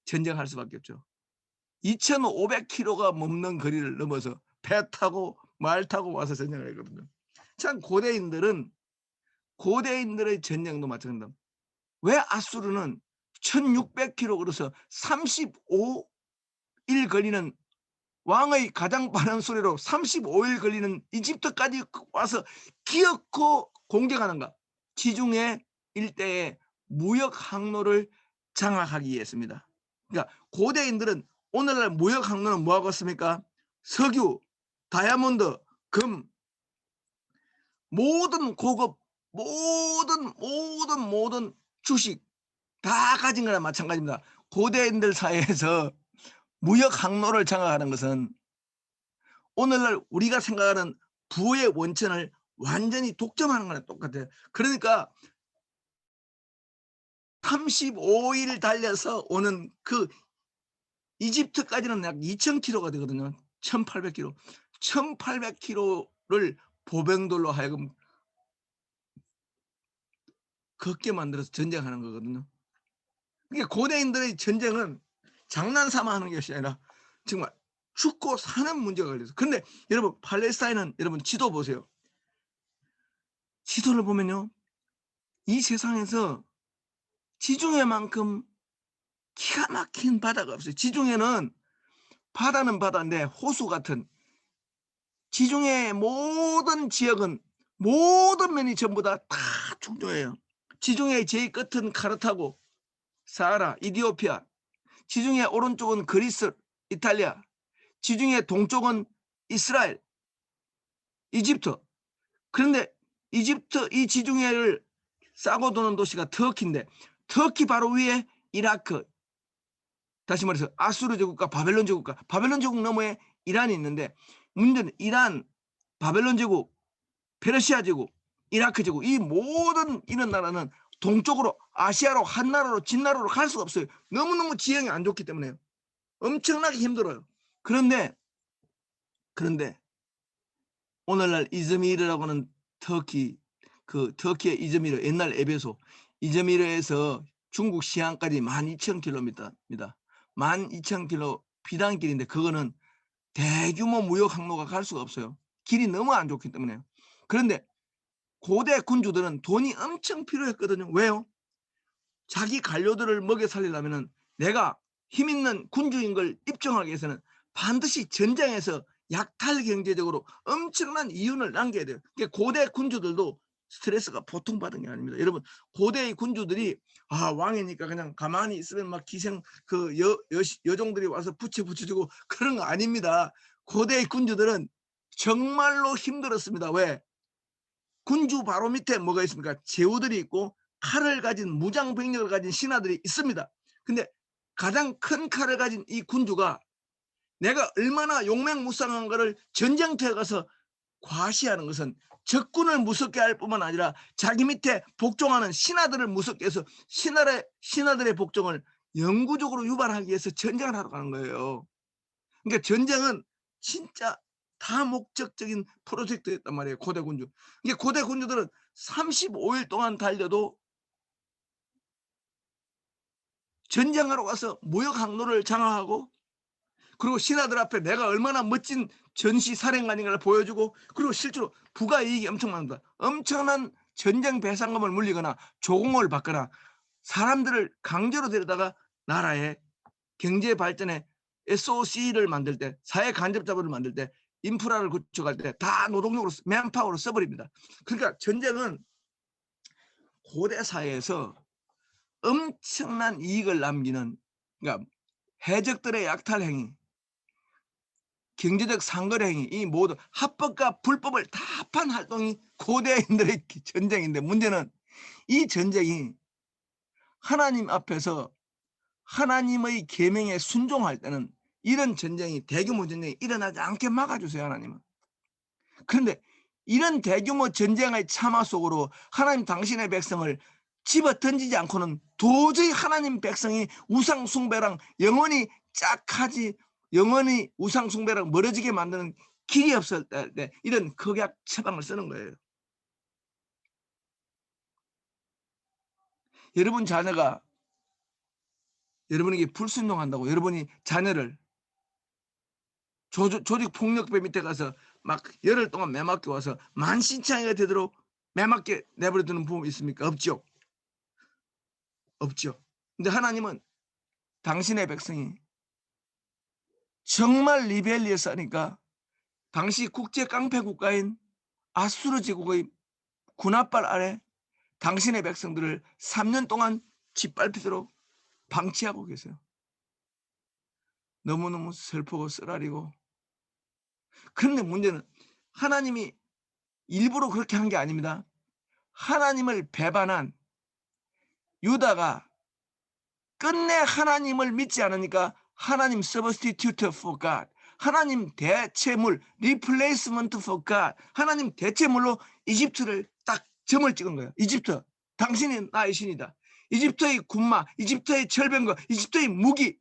전쟁할 수밖에 없죠. 2,500km가 넘는 거리를 넘어서 배 타고 말 타고 와서 전쟁을 했거든요. 참 고대인들의 전쟁도 마찬가지입니다. 왜 아수르는 1,600km 걸어서 35일 걸리는 왕의 가장 빠른 소리로 35일 걸리는 이집트까지 와서 기어코 공격하는가? 지중해 일대의 무역 항로를 장악하기 위해서입니다. 그러니까 고대인들은 오늘날 무역 항로는 뭐하고 있습니까? 석유, 다이아몬드, 금, 모든 고급, 모든 주식 다 가진 거나 마찬가지입니다. 고대인들 사이에서 무역 항로를 장악하는 것은 오늘날 우리가 생각하는 부의 원천을 완전히 독점하는 거랑 똑같아요. 그러니까 35일 달려서 오는 그 이집트까지는 약 2,000km가 되거든요. 1,800km. 1,800km를 보병들로 하여금 걷게 만들어서 전쟁하는 거거든요. 그러니까 고대인들의 전쟁은 장난삼아 하는 것이 아니라 정말 죽고 사는 문제가 걸려서. 그런데 여러분 팔레스타인은 여러분 지도 보세요. 지도를 보면요. 이 세상에서 지중해만큼 기가 막힌 바다가 없어요. 지중해는 바다는 바다인데 호수 같은 지중해의 모든 지역은 모든 면이 전부 다 충족해요. 지중해의 제일 끝은 카르타고, 사하라, 이디오피아. 지중해 오른쪽은 그리스, 이탈리아. 지중해 동쪽은 이스라엘, 이집트. 그런데 이집트 이 지중해를 싸고 도는 도시가 터키인데 터키 바로 위에 이라크, 다시 말해서 아수르 제국과 바벨론 제국과 바벨론 제국 너머에 이란이 있는데 문제는 이란, 바벨론 제국, 페르시아 제국, 이라크 제국 이 모든 이런 나라는 동쪽으로 아시아로 한나라로 진나라로 갈 수가 없어요. 너무너무 지형이 안 좋기 때문에요. 엄청나게 힘들어요. 그런데 오늘날 이즈미르라고 하는 터키, 그 터키의 이즈미르, 옛날 에베소, 이즈미르에서 중국 시안까지 12,000km입니다. 12,000km 비단길인데 그거는 대규모 무역 항로가 갈 수가 없어요. 길이 너무 안 좋기 때문에요. 그런데 고대 군주들은 돈이 엄청 필요했거든요. 왜요? 자기 관료들을 먹여 살리려면 내가 힘있는 군주인 걸 입증하기 위해서는 반드시 전쟁에서 약탈 경제적으로 엄청난 이윤을 남겨야 돼요. 그러니까 고대 군주들도 스트레스가 보통 받은 게 아닙니다. 여러분 고대의 군주들이 왕이니까 그냥 가만히 있으면 막 기생 그 여종들이 와서 붙여주고 그런 거 아닙니다. 고대의 군주들은 정말로 힘들었습니다. 왜? 군주 바로 밑에 뭐가 있습니까? 제후들이 있고 칼을 가진 무장병력을 가진 신하들이 있습니다. 근데 가장 큰 칼을 가진 이 군주가 내가 얼마나 용맹무쌍한 것을 전쟁터에 가서 과시하는 것은 적군을 무섭게 할 뿐만 아니라 자기 밑에 복종하는 신하들을 무섭게 해서 신하들의 복종을 영구적으로 유발하기 위해서 전쟁을 하러 가는 거예요. 그러니까 전쟁은 진짜 다목적적인 프로젝트였단 말이에요. 고대 군주. 이게 고대 군주들은 35일 동안 달려도 전쟁하러 가서 무역 항로를 장악하고 그리고 신하들 앞에 내가 얼마나 멋진 전시 사령관인가를 보여주고 그리고 실제로 부가 이익이 엄청납니다. 엄청난 전쟁 배상금을 물리거나 조공을 받거나 사람들을 강제로 데려다가 나라의 경제 발전에 SOC를 만들 때 사회 간접 자본을 만들 때 인프라를 구축할 때 다 노동력으로 맨파워로 써버립니다. 그러니까 전쟁은 고대 사회에서 엄청난 이익을 남기는 그러니까 해적들의 약탈 행위 경제적 상거래 행위, 이 모든 합법과 불법을 다 합한 활동이 고대인들의 전쟁인데, 문제는 이 전쟁이 하나님 앞에서 하나님의 계명에 순종할 때는 이런 전쟁이, 대규모 전쟁이 일어나지 않게 막아주세요, 하나님은. 그런데 이런 대규모 전쟁의 참화 속으로 하나님 당신의 백성을 집어 던지지 않고는 도저히 하나님 백성이 우상 숭배랑 영원히 짝하지, 영원히 우상 숭배랑 멀어지게 만드는 길이 없을 때 이런 극약 처방을 쓰는 거예요. 여러분 자녀가 여러분에게 불순종한다고 여러분이 자녀를 조직 폭력배 밑에 가서 막 열흘 동안 매맞게 와서 만신창이가 되도록 매맞게 내버려 두는 부모 있습니까? 없죠. 없죠. 근데 하나님은 당신의 백성이 정말 리벨리어스하니까 당시 국제 깡패 국가인 아수르 제국의 군합발 아래 당신의 백성들을 3년 동안 짓밟히도록 방치하고 계세요. 너무너무 슬프고 쓰라리고. 그런데 문제는 하나님이 일부러 그렇게 한 게 아닙니다. 하나님을 배반한 유다가 끝내 하나님을 믿지 않으니까 하나님 substitute for God, 하나님 대체물 replacement for God, 하나님 대체물로 이집트를 딱 점을 찍은 거예요. 이집트, 당신이 나의 신이다. 이집트의 군마, 이집트의 철병거, 이집트의 무기,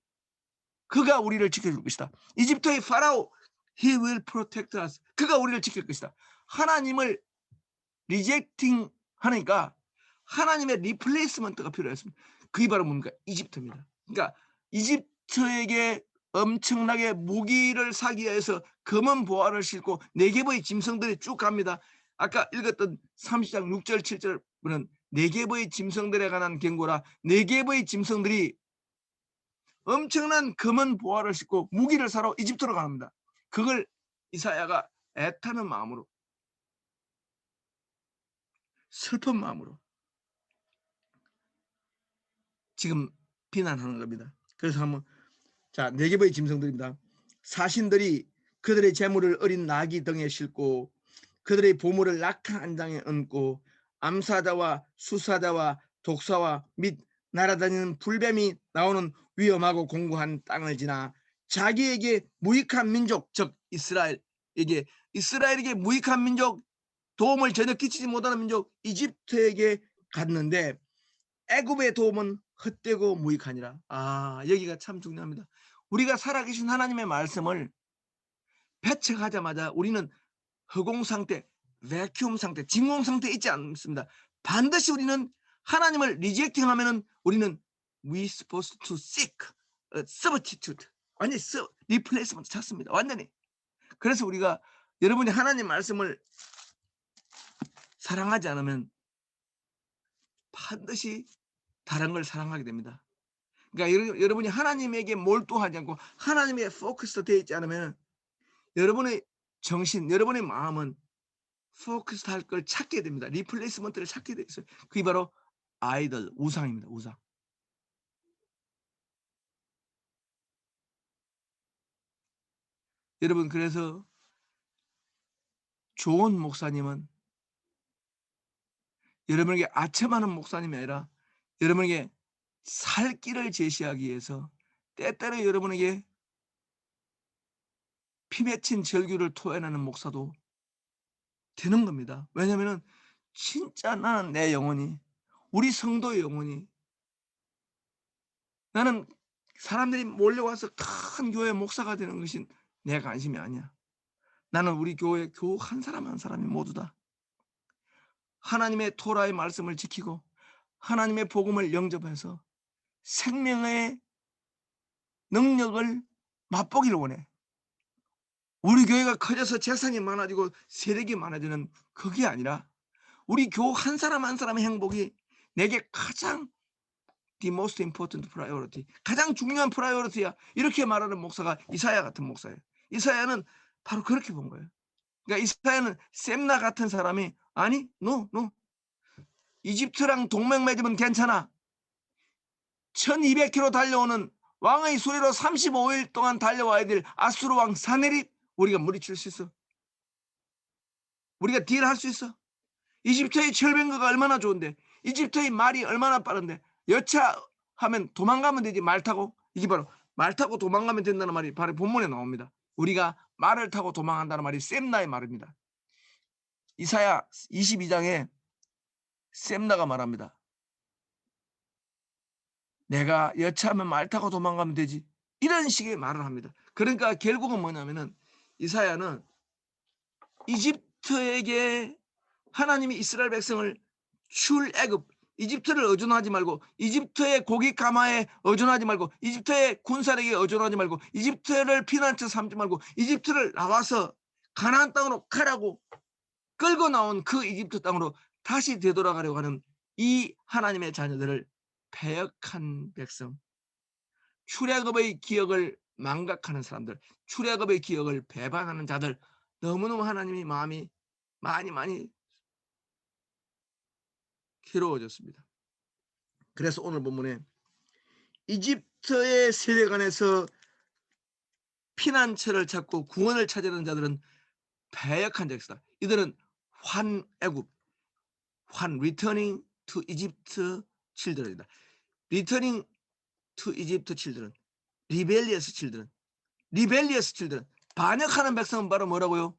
그가 우리를 지켜줄 것이다. 이집트의 파라오, he will protect us, 그가 우리를 지킬 것이다. 하나님을 리젝팅 하니까 하나님의 리플레이스먼트가 필요했습니다. 그게 바로 뭡니까? 이집트입니다. 그러니까 이집트에게 엄청나게 무기를 사기 위해서 검은 보화를 싣고 네겝의 짐승들이 쭉 갑니다. 아까 읽었던 30장 6절 7절은 네겝의 짐승들에 관한 경고라. 네겝의 짐승들이 엄청난 검은 보화를 싣고 무기를 사러 이집트로 갑니다. 그걸 이사야가 애타는 마음으로, 슬픈 마음으로 지금 비난하는 겁니다. 그래서 한번, 자, 네겝의 짐승들입니다. 사신들이 그들의 재물을 어린 나귀 등에 싣고 그들의 보물을 낙타 안장에 얹고 암사자와 수사자와 독사와 및 날아다니는 불뱀이 나오는 위험하고 공고한 땅을 지나 자기에게 무익한 민족, 즉 이스라엘에게 무익한 민족, 도움을 전혀 끼치지 못하는 민족 이집트에게 갔는데 애굽의 도움은 헛되고 무익하니라. 여기가 참 중요합니다. 우리가 살아계신 하나님의 말씀을 배척하자마자 우리는 허공 상태, 베큐um 상태, 진공 상태에 있지 않습니다. 반드시 우리는 하나님을 리젝팅하면은 우리는 we supposed to seek a substitute, 완전히 replacement 찾습니다. 완전히. 그래서 우리가, 여러분이 하나님 말씀을 사랑하지 않으면 반드시 다른 걸 사랑하게 됩니다. 그러니까 여러분이 하나님에게 몰두하지 않고 하나님의 포커스 되어 있지 않으면 여러분의 정신, 여러분의 마음은 포커스 할 걸 찾게 됩니다. 리플레이스먼트를 찾게 돼 있어요. 그게 바로 아이돌, 우상입니다. 우상. 여러분, 그래서 좋은 목사님은 여러분에게 아첨하는 목사님이 아니라 여러분에게 살 길을 제시하기 위해서 때때로 여러분에게 피 맺힌 절규를 토해내는 목사도 되는 겁니다. 왜냐하면 진짜 나는 내 영혼이, 우리 성도의 영혼이, 나는 사람들이 몰려와서 큰 교회 목사가 되는 것이 내 관심이 아니야. 나는 우리 교회 교우 한 사람 한 사람이 모두 다 하나님의 토라의 말씀을 지키고 하나님의 복음을 영접해서 생명의 능력을 맛보기를 원해. 우리 교회가 커져서 재산이 많아지고 세력이 많아지는 그게 아니라 우리 교우 한 사람 한 사람의 행복이 내게 가장 the most important priority, 가장 중요한 프라이어리티야. 이렇게 말하는 목사가 이사야 같은 목사예요. 이사야는 바로 그렇게 본 거예요. 그러니까 이사야는 셈나 같은 사람이 아니, no. 이집트랑 동맹 맺으면 괜찮아. 1200km 달려오는 왕의 수레로 35일 동안 달려와야 될 아수르 왕 사네립 우리가 물리칠 수 있어? 우리가 딜할 수 있어? 이집트의 철병거가 얼마나 좋은데, 이집트의 말이 얼마나 빠른데, 여차하면 도망가면 되지. 말 타고. 이게 바로 말 타고 도망가면 된다는 말이 바로 본문에 나옵니다. 우리가 말을 타고 도망간다는 말이 셈나의 말입니다. 이사야 22장에 셈나가 말합니다. 내가 여차하면 말 타고 도망가면 되지. 이런 식의 말을 합니다. 그러니까 결국은 뭐냐면은 이사야는 이집트에게 하나님이 이스라엘 백성을 출애굽, 이집트를 의존하지 말고, 이집트의 고기 가마에 의존하지 말고, 이집트의 군사력에 의존하지 말고, 이집트를 피난처 삼지 말고, 이집트를 나와서 가나안 땅으로 가라고 끌고 나온 그 이집트 땅으로 다시 되돌아가려고 하는 이 하나님의 자녀들을 패역한 백성, 출애굽의 기억을 망각하는 사람들, 출애굽의 기억을 배반하는 자들, 너무너무 하나님이 마음이 많이 괴로워졌습니다. 그래서 오늘 본문에 이집트의 세력안에서 피난처를 찾고 구원을 찾으려는 자들은 패역한 자들이다. 이들은 환애굽, returning to Egypt children이다. returning to Egypt children, rebellious children, 반역하는 백성은 바로 뭐라고요?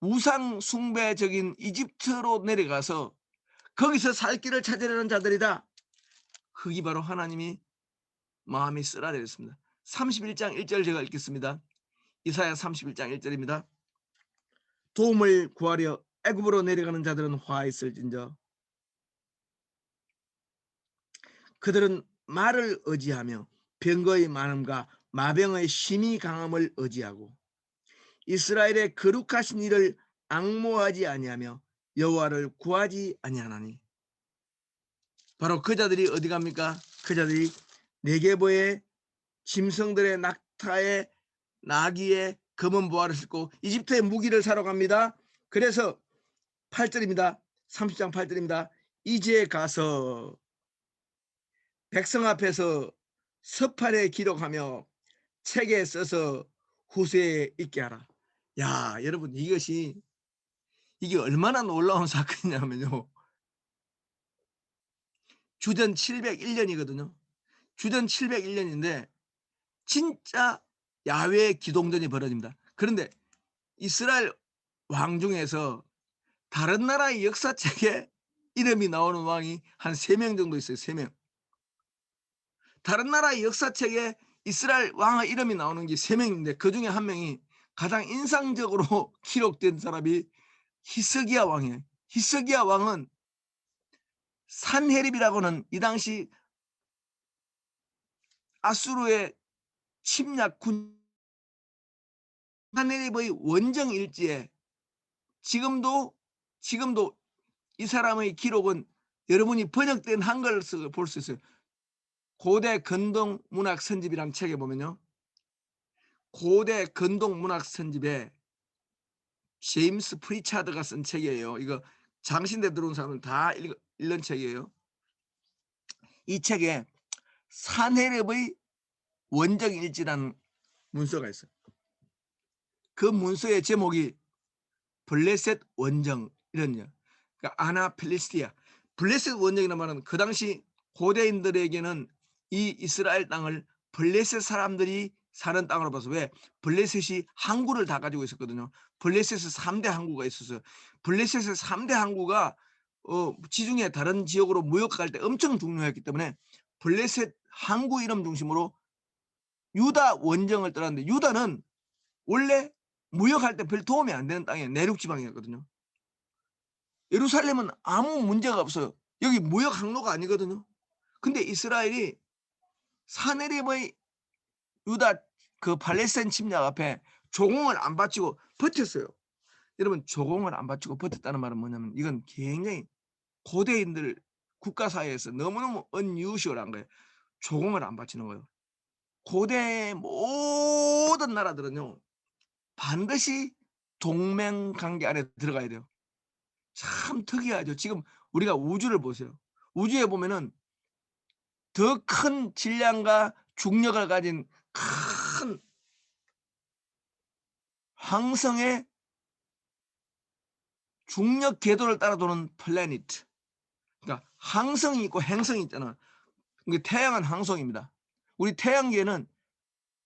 우상 숭배적인 이집트로 내려가서 거기서 살 길을 찾으려는 자들이다. 그게 바로 하나님이 마음이 쓰라렸습니다. 31장 1절 제가 읽겠습니다. 이사야 31장 1절입니다. 도움을 구하려 애굽으로 내려가는 자들은 화 있을진저 그들은 말을 의지하며 병거의 많음과 마병의 심히 강함을 의지하고 이스라엘의 거룩하신 이를 앙모하지 아니하며 여호와를 구하지 아니하나니. 바로 그 자들이 어디 갑니까? 그 자들이 네게보의 짐승들의 낙타의 나귀의 검은 보화를 싣고 이집트의 무기를 사러 갑니다. 그래서 8절입니다. 30장 8절입니다. 이제 가서 백성 앞에서 서판에 기록하며 책에 써서 후세에 있게 하라. 야, 여러분, 이게 얼마나 놀라운 사건이냐면요. 주전 701년이거든요. 주전 701년인데 진짜 야외 기동전이 벌어집니다. 그런데 이스라엘 왕 중에서 다른 나라의 역사책에 이름이 나오는 왕이 한 3명 정도 있어요. 3명. 다른 나라의 역사책에 이스라엘 왕의 이름이 나오는 게 3명인데 그 중에 한 명이 가장 인상적으로 기록된 사람이 히스기야 왕이에요. 히스기야 왕은 산헤립이라고는 이 당시 아수르의 침략군 산헤립의 원정 일지에 지금도 이 사람의 기록은 여러분이 번역된 한글을 볼 수 있어요. 고대 근동 문학 선집이라는 책에 보면요. 고대 근동 문학 선집에 제임스 프리차드가 쓴 책이에요. 이거 장신대 들어온 사람은 다 읽은 책이에요. 이 책에 산헤립의 원정일지라는 문서가 있어요. 그 문서의 제목이 블레셋 원정 이런요. 그러니까 아나 필리스티아. 블레셋 원정이라는 말은 그 당시 고대인들에게는 이 이스라엘 땅을 블레셋 사람들이 사는 땅으로 봐서, 왜? 블레셋이 항구를 다 가지고 있었거든요. 블레셋의 3대 항구가 있었어요. 블레셋의 3대 항구가 지중해 다른 지역으로 무역할 때 엄청 중요했기 때문에 블레셋 항구 이름 중심으로 유다 원정을 떠났는데, 유다는 원래 무역할 때 별 도움이 안 되는 땅이에요. 내륙 지방이었거든요. 예루살렘은 아무 문제가 없어요. 여기 무역 항로가 아니거든요. 근데 이스라엘이 산헤립의 유다 그 팔레스타인 침략 앞에 조공을 안 바치고 버텼어요. 여러분, 조공을 안 바치고 버텼다는 말은 뭐냐면 이건 굉장히 고대인들 국가 사회에서 너무너무 unusual한 거예요. 조공을 안 바치는 거예요. 고대 모든 나라들은요, 반드시 동맹 관계 안에 들어가야 돼요. 참 특이하죠. 지금 우리가 우주를 보세요. 우주에 보면은 더 큰 질량과 중력을 가진 큰 항성의 중력 궤도를 따라 도는 플래닛. 그러니까 항성이 있고 행성이 있잖아. 그러니까 태양은 항성입니다. 우리 태양계는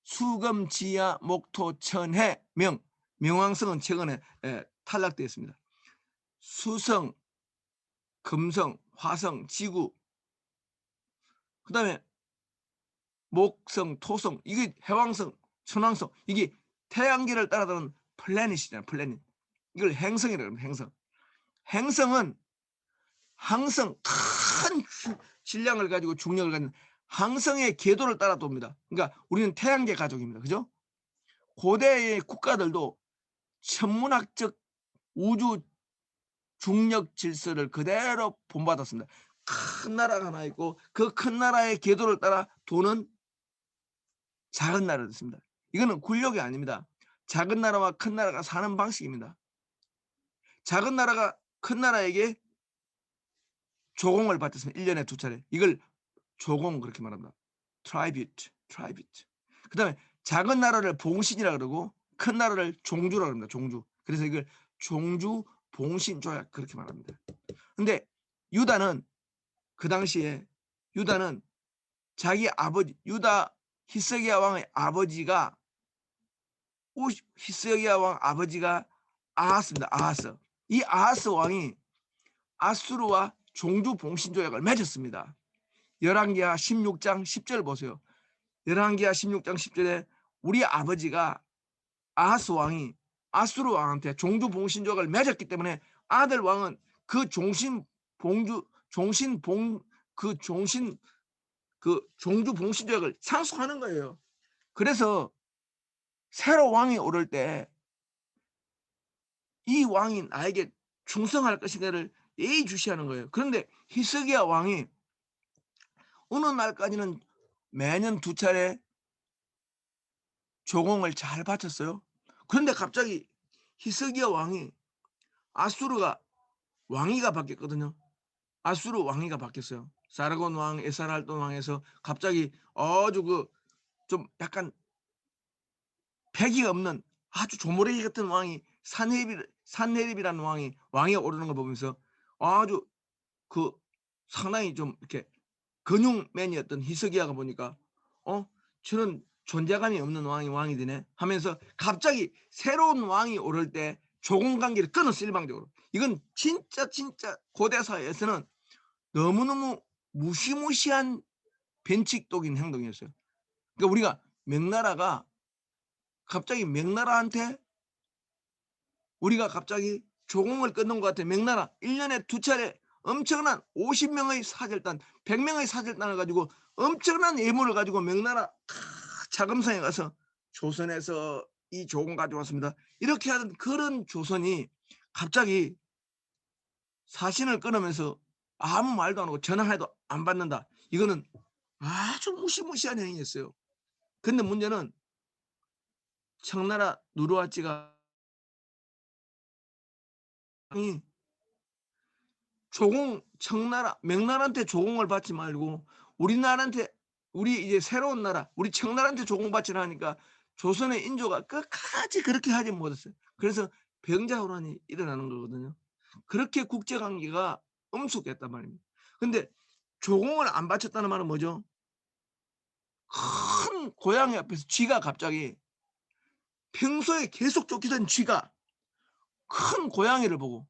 수금, 지하, 목토, 천해, 명왕성은 최근에 탈락되어 있습니다. 수성, 금성, 화성, 지구, 그 다음에 목성, 토성, 이게 해왕성, 천왕성, 이게 태양계를 따라다니는 플래닛이잖아요. 플래닛. 이걸 행성이라고 합니다. 행성. 행성은 항성, 큰 질량을 가지고 중력을 가진 항성의 궤도를 따라 돕니다. 그러니까 우리는 태양계 가족입니다. 그죠? 고대의 국가들도 천문학적 우주 중력 질서를 그대로 본받았습니다. 큰 나라가 하나 있고 그 큰 나라의 궤도를 따라 도는 작은 나라였습니다. 이거는 굴욕이 아닙니다. 작은 나라와 큰 나라가 사는 방식입니다. 작은 나라가 큰 나라에게 조공을 받았습니다. 1년에 2차례. 이걸 조공 그렇게 말합니다. 트라이뷰트. 그 다음에 작은 나라를 봉신이라 그러고 큰 나라를 종주라 그럽니다. 종주. 그래서 이걸 종주 봉신 조약 그렇게 말합니다. 근데 유다는 그 당시에 유다는 자기 아버지 유다 히스기야 왕의 아버지가 히스기야 왕 아버지가 아하스입니다. 아하스. 이 아하스 왕이 아수르와 종주 봉신 조약을 맺었습니다. 열왕기하 16장 10절 보세요. 열왕기하 16장 10절에 우리 아버지가 아하스 왕이 아수르 왕한테 종주 봉신 조약을 맺었기 때문에 아들 왕은 그 종주 봉신 조약을 상속하는 거예요. 그래서 새로 왕이 오를 때 이 왕이 나에게 충성할 것인가를 예의주시하는 거예요. 그런데 히스기야 왕이 어느 날까지는 매년 2차례 조공을 잘 바쳤어요. 그런데 갑자기 히스기야 왕이 아수르가 왕위가 바뀌었거든요. 아수르 왕위가 바뀌었어요. 사르곤 왕, 에사랄돈 왕에서 갑자기 아주 좀 약간 패기가 없는 아주 조모래기 같은 왕이 산헤립이라는 왕이 오르는 걸 보면서 아주 상당히 좀 이렇게 근육맨이었던 히스기야가 보니까 저는 존재감이 없는 왕이 되네 하면서 갑자기 새로운 왕이 오를 때 조공 관계를 끊었어. 일방적으로. 이건 진짜 고대 사회에서는 너무너무 무시무시한 변칙독인 행동이었어요. 그러니까 우리가 명나라가 갑자기 명나라한테 우리가 갑자기 조공을 끊는 것 같아. 명나라 1년에 2차례 엄청난 50명의 사절단, 100명의 사절단을 가지고 엄청난 예물을 가지고 명나라 자금성에 가서 조선에서 이 조공 가져왔습니다. 이렇게 하던 그런 조선이 갑자기 사신을 끊으면서 아무 말도 안 하고 전화해도 안 받는다. 이거는 아주 무시무시한 행위였어요. 근데 문제는 청나라 누르하치가 명나라한테 조공을 받지 말고 우리나라한테 우리 이제 새로운 나라 우리 청나라한테 조공받지 하니까 조선의 인조가 끝까지 그렇게 하지 못했어요. 그래서 병자호란이 일어나는 거거든요. 그렇게 국제관계가 엄숙했단 말입니다. 근데 조공을 안 바쳤다는 말은 뭐죠? 큰 고양이 앞에서 쥐가 갑자기 평소에 계속 쫓기던 쥐가 큰 고양이를 보고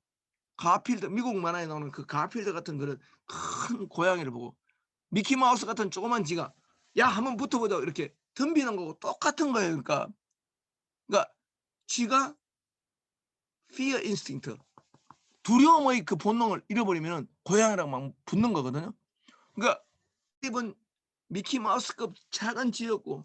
가필드 미국 만화에 나오는 그 가필드 같은 그런 큰 고양이를 보고 미키마우스 같은 조그만 쥐가 야 한번 붙어보자 이렇게 덤비는 거고 똑같은 거예요. 그러니까 쥐가 fear instinct 두려움의 그 본능을 잃어버리면 고양이랑 막 붙는 거거든요. 그러니까 입은 미키마우스급 작은 쥐였고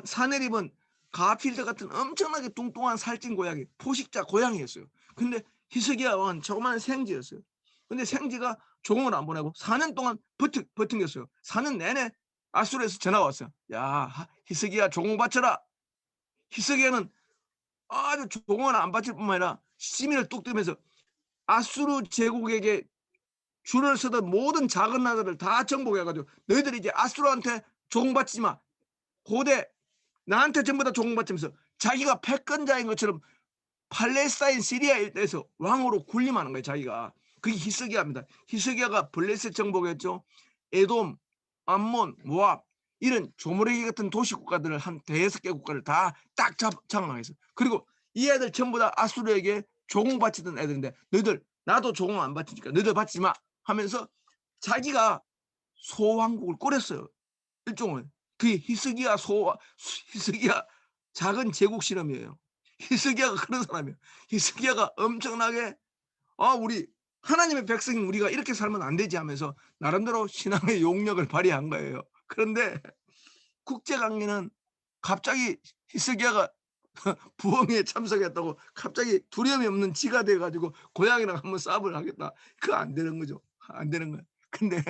사내립은 가필드 같은 엄청나게 뚱뚱한 살찐 고양이, 포식자 고양이였어요. 근데 히스기야 왕은 조그마한 생쥐였어요. 근데 생쥐가 조공을 안 보내고 4년 동안 버팅겼어요. 4년 내내 아수르에서 전화가 왔어요. 야, 히스기야 조공 바쳐라. 히스기야는 아주 조공을 안 바칠 뿐만 아니라 시민을 뚝 뜨면서 아수르 제국에게 줄을 서던 모든 작은 나라들을 다 정복해가지고 너희들이 이제 아수르한테 조공받지 마. 고대 나한테 전부 다 조공 바치면서 자기가 패권자인 것처럼 팔레스타인 시리아 일대에서 왕으로 군림하는 거예요. 자기가. 그게 히스기야입니다. 히스기야가 블레셋 정복했죠. 에돔, 암몬, 모압 이런 조무래기 같은 도시 국가들을 한 5개 국가를 다 딱 장악했어요. 그리고 이 애들 전부 다 아수르에게 조공 바치던 애들인데 너희들 나도 조공 안 바치니까 너희들 바치지 마 하면서 자기가 소왕국을 꾸렸어요. 일종의. 그게 히스기야 작은 제국 실험이에요. 히스기야가 그런 사람이에요. 히스기야가 엄청나게 우리 하나님의 백성인 우리가 이렇게 살면 안 되지 하면서 나름대로 신앙의 용력을 발휘한 거예요. 그런데 국제강의는 갑자기 히스기야가 부엉이에 참석했다고 갑자기 두려움이 없는 지가 돼가지고 고양이랑 한번 싸움을 하겠다. 그거 안 되는 거죠. 안 되는 거예요. 근데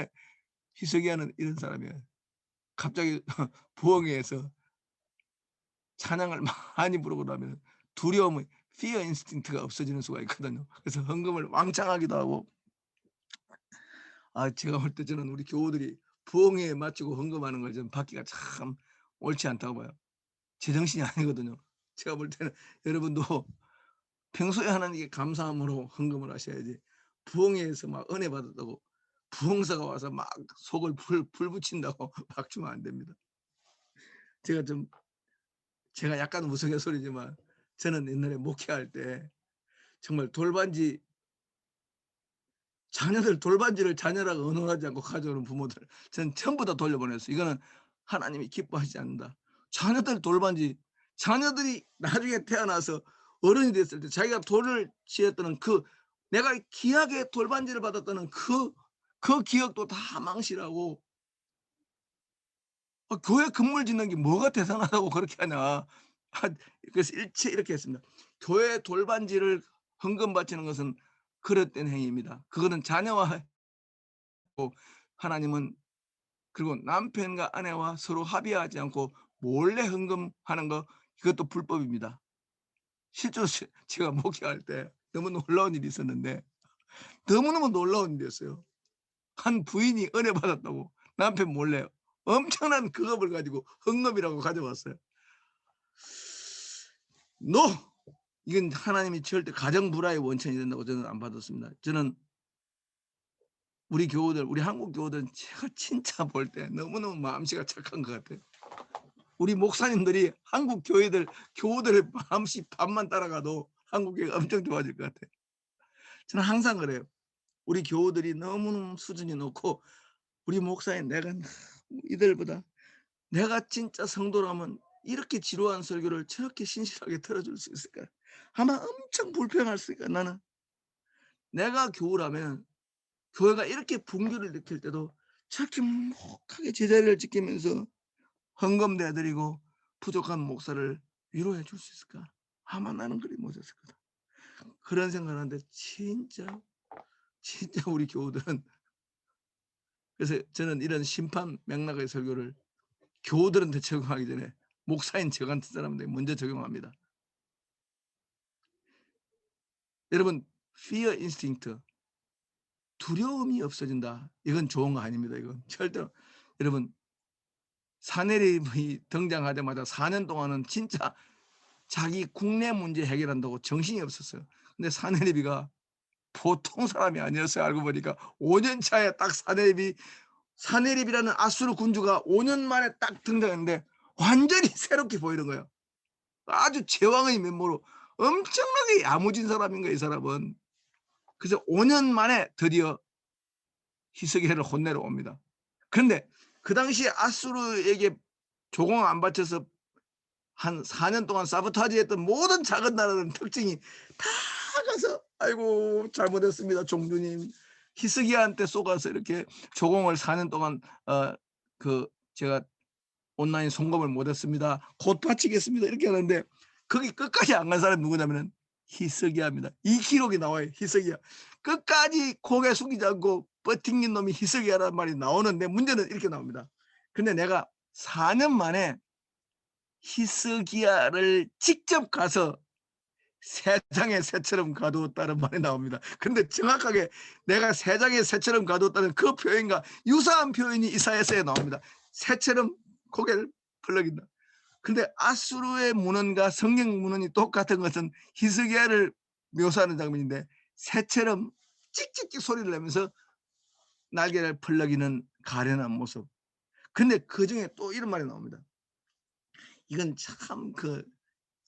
히스기야는 이런 사람이에요. 갑자기 부엉이에서 찬양을 많이 부르고 나면 두려움의 fear instinct가 없어지는 수가 있거든요. 그래서 헌금을 왕창 하기도 하고 제가 볼 때 저는 우리 교우들이 부엉이에 맞추고 헌금하는 걸 좀 받기가 참 옳지 않다고 봐요. 제정신이 아니거든요. 제가 볼 때는 여러분도 평소에 하나님께 감사함으로 헌금을 하셔야지 부엉이에서 막 은혜 받았다고 부흥사가 와서 막 속을 불 붙인다고 막 주면 안 됩니다. 제가 약간 우스갯소리지만 저는 옛날에 목회할 때 정말 자녀들 돌반지를 자녀라고 언어하지 않고 가져오는 부모들 저는 전부 다 돌려보냈어요. 이거는 하나님이 기뻐하지 않는다. 자녀들 돌반지 자녀들이 나중에 태어나서 어른이 됐을 때 자기가 돌을 지었다는 내가 귀하게 돌반지를 받았다는 그 기억도 다 망실하고 교회 건물 짓는 게 뭐가 대단하다고 그렇게 하냐. 그래서 일체 이렇게 했습니다. 교회 돌반지를 헌금 바치는 것은 그릇된 행위입니다. 그거는 자녀와 하나님은 그리고 남편과 아내와 서로 합의하지 않고 몰래 헌금하는 거 이것도 불법입니다. 실제로 제가 목회할 때 너무 놀라운 일이 있었는데 너무너무 놀라운 일이었어요. 한 부인이 은혜 받았다고 남편 몰래 엄청난 그겁을 가지고 헌금이라고 가져왔어요. 이건 하나님이 절대 가정 불화의 원천이 된다고 저는 안 받았습니다. 저는 우리 교우들, 우리 한국 교우들은 제가 진짜 볼 때 너무너무 마음씨가 착한 것 같아요. 우리 목사님들이 한국 교우들의 마음씨 반만 따라가도 한국교회가 엄청 좋아질 것 같아요. 저는 항상 그래요. 우리 교우들이 너무너무 수준이 높고 우리 목사님 내가 이들보다 내가 진짜 성도라면 이렇게 지루한 설교를 저렇게 신실하게 들어줄 수 있을까? 아마 엄청 불평할 수 있을까? 나는 내가 교우라면 교회가 이렇게 분규를 일으킬 때도 저렇게 묵묵하게 제자리를 지키면서 헌금 내드리고 부족한 목사를 위로해 줄 수 있을까? 아마 나는 그리 못했을 거다. 그런 생각을 하는데 진짜 우리 교우들은 그래서 저는 이런 심판 맥락의 설교를 교우들한테 적용하기 전에 목사인 저 같은 사람들이 먼저 적용합니다. 여러분 fear instinct 두려움이 없어진다. 이건 좋은 거 아닙니다. 이건 절대로 여러분 사내립이 등장하자마자 4년 동안은 진짜 자기 국내 문제 해결한다고 정신이 없었어요. 근데 사내립이가 보통 사람이 아니었어요. 알고 보니까 5년 차에 딱 사내립이라는 아수르 군주가 5년 만에 딱 등장했는데 완전히 새롭게 보이는 거예요. 아주 제왕의 면모로 엄청나게 야무진 사람인 거예요. 이 사람은. 그래서 5년 만에 드디어 히스기야를 혼내러 옵니다. 그런데 그 당시에 아수르에게 조공 안 바쳐서 한 4년 동안 사보타지했던 모든 작은 나라는 특징이 다 가서 아이고 잘못했습니다. 종주님 히스기야한테 쏘가서 이렇게 조공을 4년 동안 제가 온라인 송금을 못했습니다. 곧 바치겠습니다. 이렇게 하는데 거기 끝까지 안 간 사람이 누구냐면은 히스기야입니다. 이 기록이 나와요. 히스기야 끝까지 고개 숙이지 않고 버팅긴 놈이 히스기야라는 말이 나오는데 문제는 이렇게 나옵니다. 근데 내가 4년 만에 히스기야를 직접 가서 새장의 새처럼 가두었다는 말이 나옵니다. 근데 정확하게 내가 새장의 새처럼 가두었다는 그 표현과 유사한 표현이 이사야서에 나옵니다. 새처럼 고개를 펄럭인다. 근데 아수르의 문헌과 성경 문헌이 똑같은 것은 히스기야를 묘사하는 장면인데 새처럼 찍찍찍 소리를 내면서 날개를 펄럭이는 가련한 모습. 근데 그중에 또 이런 말이 나옵니다. 이건 참 그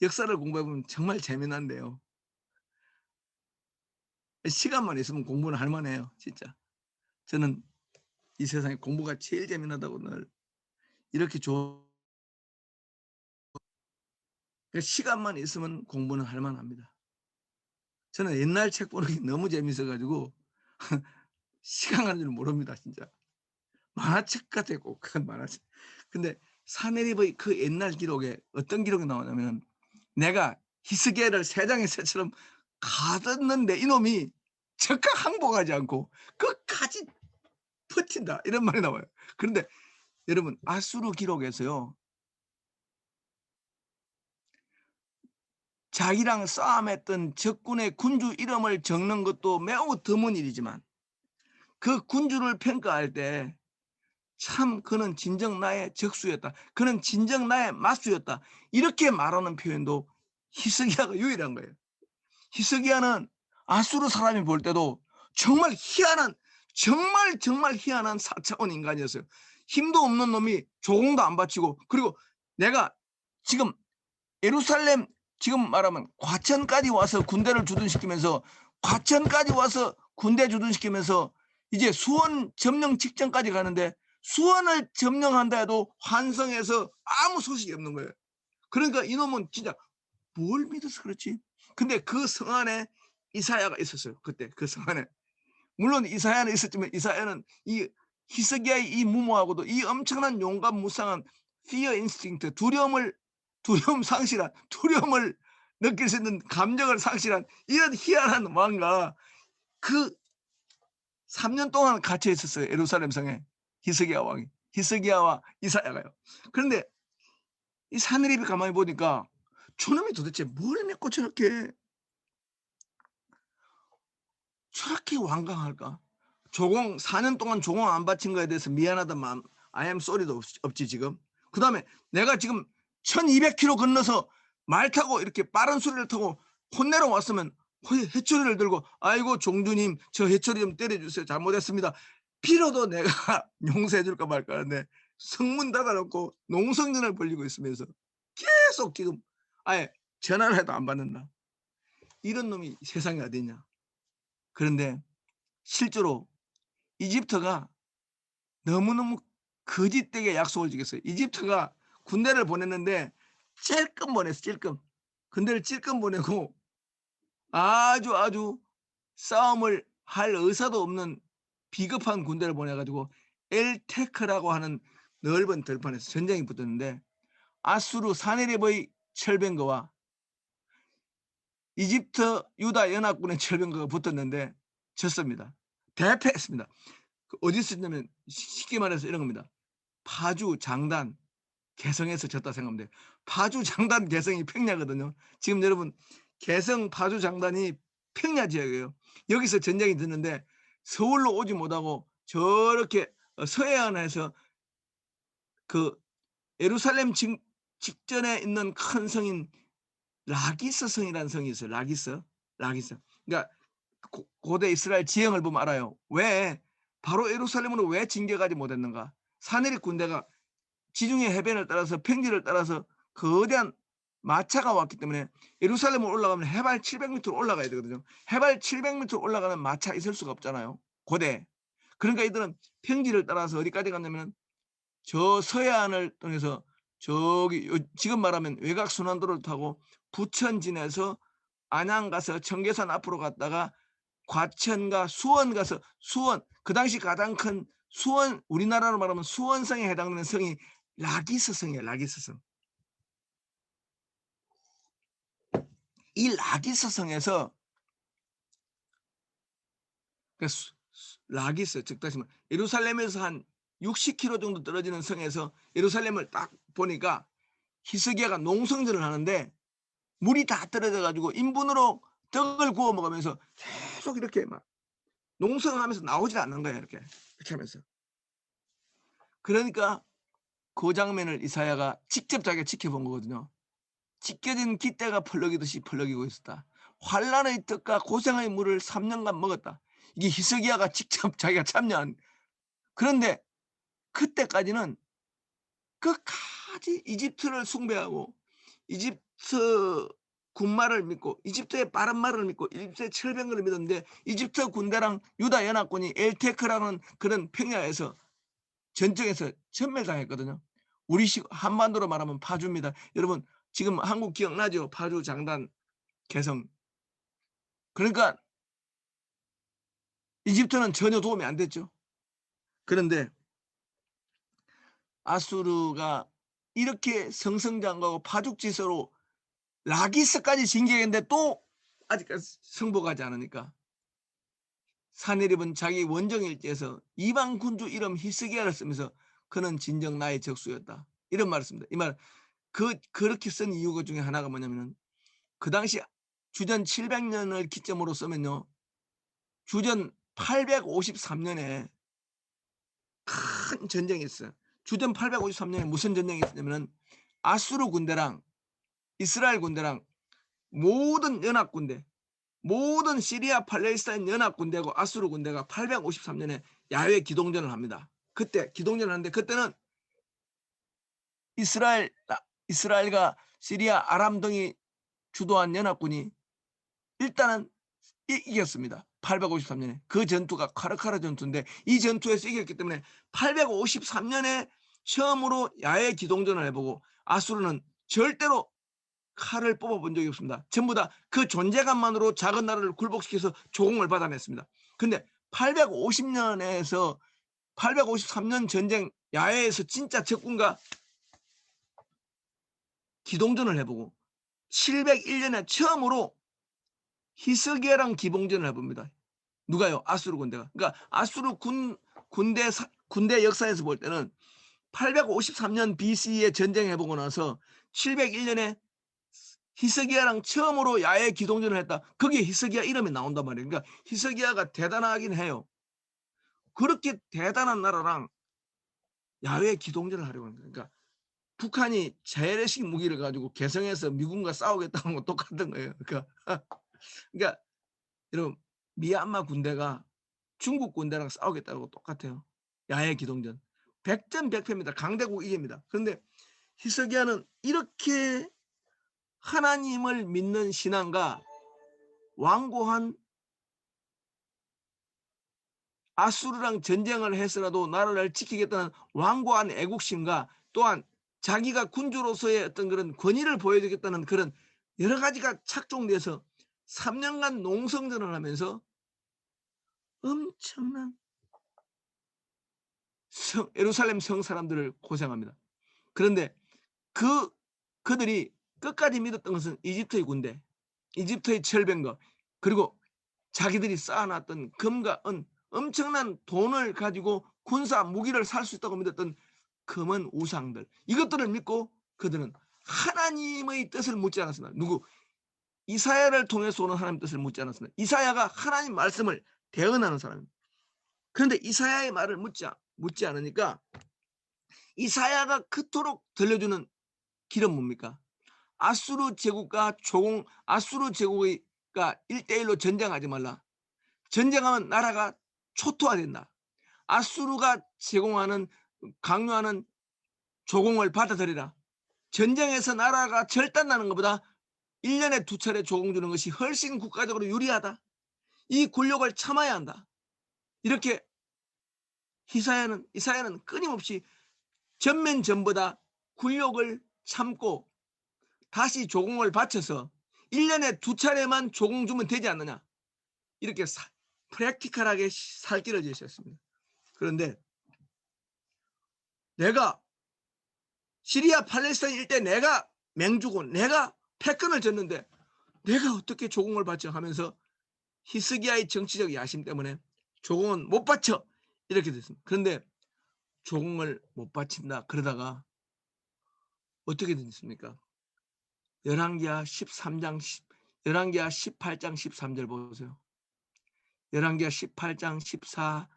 역사를 공부해 보면 정말 재미난데요. 시간만 있으면 공부는 할 만해요, 진짜. 저는 이 세상에 공부가 제일 재미나다고 늘 이렇게 시간만 있으면 공부는 할 만합니다. 저는 옛날 책 보는 게 너무 재밌어 가지고 시간 가는 줄 모릅니다, 진짜. 만화책 같아요, 꼭. 만화책. 근데 사내립의 그 옛날 기록에 어떤 기록이 나오냐면 내가 히스기야를 세 장의 새처럼 가뒀는데 이놈이 적각 항복하지 않고 끝까지 버틴다 이런 말이 나와요. 그런데 여러분 아수르 기록에서요. 자기랑 싸움했던 적군의 군주 이름을 적는 것도 매우 드문 일이지만 그 군주를 평가할 때 참 그는 진정 나의 적수였다. 그는 진정 나의 맞수였다. 이렇게 말하는 표현도 히스기야가 유일한 거예요. 히스기야는 아수르 사람이 볼 때도 정말 희한한 정말 희한한 4차원 인간이었어요. 힘도 없는 놈이 조공도 안 바치고 그리고 내가 지금 예루살렘 지금 말하면 과천까지 와서 군대를 주둔시키면서 과천까지 와서 군대 주둔시키면서 이제 수원 점령 직전까지 가는데 수원을 점령한다 해도 환성해서 아무 소식이 없는 거예요. 그러니까 이놈은 진짜 뭘 믿어서 그렇지? 근데 그 성 안에 이사야가 있었어요. 그때 그 성 안에. 물론 이사야는 있었지만 이사야는 이 히스기야의 이 무모하고도 이 엄청난 용감 무쌍한 fear instinct, 두려움 상실한, 두려움을 느낄 수 있는 감정을 상실한 이런 희한한 왕과 그 3년 동안 갇혀 있었어요. 예루살렘 성에 히스기야 왕이. 히스기야와 이사야가요. 그런데 이 사내립이 가만히 보니까 저놈이 도대체 뭘 믿고 저렇게 완강할까? 조공 4년 동안 조공 안 바친 거에 대해서 미안하다 마음 I am sorry도 없지 지금. 그 다음에 내가 지금 1200km 건너서 말 타고 이렇게 빠른 수레를 타고 혼내러 왔으면 해초리를 들고 아이고 종주님 저 해초리 좀 때려주세요. 잘못했습니다. 빌어도 내가 용서해 줄까 말까 하는데 성문 닫아놓고 농성전을 벌리고 있으면서 계속 지금 아예 전화를 해도 안 받는다. 이런 놈이 세상에 어디 있냐. 그런데 실제로 이집트가 너무너무 거짓되게 약속을 지켰어요. 이집트가 군대를 보냈는데 찔끔 보냈어. 찔끔. 군대를 찔끔 보내고 아주 싸움을 할 의사도 없는 비겁한 군대를 보내가지고 엘테크라고 하는 넓은 들판에서 전쟁이 붙었는데 아수르 사네립의 철병거와 이집트 유다 연합군의 철병거가 붙었는데 졌습니다. 대패했습니다. 어디 있었냐면 쉽게 말해서 이런 겁니다. 파주, 장단, 개성에서 졌다 생각하면 돼요. 파주, 장단, 개성이 평야거든요. 지금 여러분 개성, 파주, 장단이 평야 지역이에요. 여기서 전쟁이 됐는데 서울로 오지 못하고 저렇게 서해안에서 그 예루살렘 직전에 있는 큰 성인 라기스 성이라는 성이 있어요. 라기스. 그러니까 고대 이스라엘 지형을 보면 알아요. 왜 바로 예루살렘으로 왜 진격하지 못했는가? 사내립 군대가 지중해 해변을 따라서 평지를 따라서 거대한 마차가 왔기 때문에 예루살렘으로 올라가면 해발 700m 올라가야 되거든요. 해발 700m 올라가는 마차 있을 수가 없잖아요. 고대. 그러니까 이들은 평지를 따라서 어디까지 갔냐면 저 서해안을 통해서 저기 지금 말하면 외곽순환도를 타고 부천 지나서 안양 가서 청계산 앞으로 갔다가 과천과 수원 가서 수원 그 당시 가장 큰 수원 우리나라로 말하면 수원성에 해당되는 성이 라기스 성이에요. 라기스 성. 이 라기스 성에서 라기스 즉 다시 말해 예루살렘에서 한 60km 정도 떨어지는 성에서 예루살렘을 딱 보니까 히스기야가 농성전을 하는데 물이 다 떨어져 가지고 인분으로 떡을 구워 먹으면서 계속 이렇게 막 농성하면서 나오질 않는 거야. 이렇게 하면서. 그러니까 그 장면을 이사야가 직접 자기가 지켜본 거거든요. 찢겨진 깃대가 펄럭이듯이 펄럭이고 있었다. 환란의 떡과 고생의 물을 3년간 먹었다. 이게 히스기야가 직접 자기가 참여한. 그런데 그때까지는 끝까지 이집트를 숭배하고 이집트 군말을 믿고 이집트의 빠른 말을 믿고 이집트의 철병을 믿었는데 이집트 군대랑 유다 연합군이 엘테크라는 그런 평야에서 전쟁에서 전멸당했거든요. 우리식 한반도로 말하면 파주입니다. 여러분 지금 한국 기억나죠? 파주 장단 개성. 그러니까 이집트는 전혀 도움이 안 됐죠. 그런데 아수르가 이렇게 성성장구하고 파죽지세로 라기스까지 진격했는데 또 아직까지 승복하지 않으니까 사내립은 자기 원정일지에서 이방 군주 이름 히스기야를 쓰면서 그는 진정 나의 적수였다. 이런 말을 씁니다. 이 말 그렇게 쓴 이유가 중에 하나가 뭐냐면은 그 당시 주전 700년을 기점으로 쓰면요. 주전 853년에 큰 전쟁이 있어요. 주전 853년에 무슨 전쟁이 있었냐면은 아수르 군대랑 이스라엘 군대랑 모든 연합군대, 모든 시리아 팔레스타인 연합군대하고 아수르 군대가 853년에 야외 기동전을 합니다. 그때 기동전을 하는데 그때는 이스라엘과 시리아 아람 등이 주도한 연합군이 일단은 이겼습니다. 853년에. 그 전투가 카르카라 전투인데 이 전투에서 이겼기 때문에 853년에 처음으로 야외 기동전을 해보고 아수르는 절대로 칼을 뽑아본 적이 없습니다. 전부 다 그 존재감만으로 작은 나라를 굴복시켜서 조공을 받아냈습니다. 근데 850년에서 853년 전쟁 야외에서 진짜 적군과 기동전을 해보고 701년에 처음으로 히스기야랑 기동전을 해봅니다. 누가요? 아수르 군대가. 그러니까 아수르 군대 역사에서 볼 때는 853년 BC에 전쟁해보고 나서 701년에 히스기야랑 처음으로 야외 기동전을 했다. 거기에 히스기야 이름이 나온단 말이에요. 그러니까 히스기야가 대단하긴 해요. 그렇게 대단한 나라랑 야외 기동전을 하려고 하는 거예요. 그러니까 북한이 재래식 무기를 가지고 개성에서 미군과 싸우겠다는 건 똑같은 거예요. 그러니까 여러분 미얀마 군대가 중국 군대랑 싸우겠다고 똑같아요. 야외 기동전. 100전 100패입니다. 강대국 이깁니다. 그런데 히스기야는 이렇게 하나님을 믿는 신앙과 완고한 아수르랑 전쟁을 해서라도 나라를 지키겠다는 완고한 애국심과 또한 자기가 군주로서의 어떤 그런 권위를 보여주겠다는 그런 여러 가지가 착종돼서 3년간 농성전을 하면서 엄청난 예루살렘 성 사람들을 고생합니다. 그런데 그들이 끝까지 믿었던 것은 이집트의 군대, 이집트의 철병거, 그리고 자기들이 쌓아놨던 금과 은, 엄청난 돈을 가지고 군사 무기를 살 수 있다고 믿었던 금은 우상들, 이것들을 믿고 그들은 하나님의 뜻을 묻지 않았습니다. 누구? 이사야를 통해서 오는 하나님의 뜻을 묻지 않았습니다. 이사야가 하나님 말씀을 대언하는 사람입니다. 그런데 이사야의 말을 묻지 않으니까 이사야가 그토록 들려주는 길은 뭡니까? 아수르 제국과 아수르 제국과 1대1로 전쟁하지 말라. 전쟁하면 나라가 초토화된다. 아수르가 제공하는 강요하는 조공을 받아들이라. 전쟁에서 나라가 절단나는 것보다 1년에 2차례 조공 주는 것이 훨씬 국가적으로 유리하다. 이 굴욕을 참아야 한다. 이렇게 이사야는 끊임없이 전면전보다 굴욕을 참고 다시 조공을 바쳐서 1년에 2차례만 조공 주면 되지 않느냐. 이렇게 프랙티컬하게 살 길을 제시했습니다. 그런데 내가 시리아 팔레스타인 일대 내가 맹주고 내가 패권을 졌는데 내가 어떻게 조공을 바쳐 하면서 히스기야의 정치적 야심 때문에 조공은 못 바쳐 이렇게 됐습니다. 그런데 조공을 못 바친다 그러다가 어떻게 됐습니까? 열왕기하 18장 13절 보세요. 열왕기하 18장 14,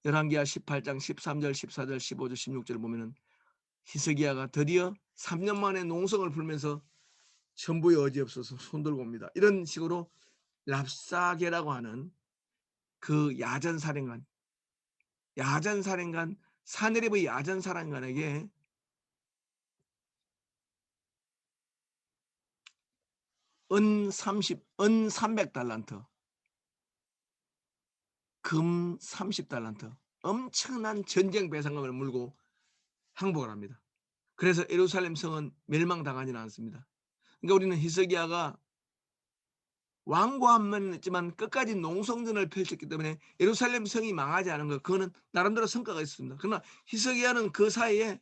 열왕기하 18장 13절, 14절, 15절, 16절을 보면은 히스기야가 드디어 3년 만에 농성을 풀면서 천부의 어지없어서 손들고 옵니다. 이런 식으로 랍사게라고 하는 그 야전사령관 사네립의 야전사령관에게 은 300달란트, 금 30달란트, 엄청난 전쟁 배상금을 물고 항복을 합니다. 그래서 예루살렘 성은 멸망당하지는 않습니다. 그러니까 우리는 히스기야가 완고함은 있지만 끝까지 농성전을 펼쳤기 때문에 예루살렘 성이 망하지 않은 것, 그거는 나름대로 성과가 있습니다. 그러나 히스기야는 그 사이에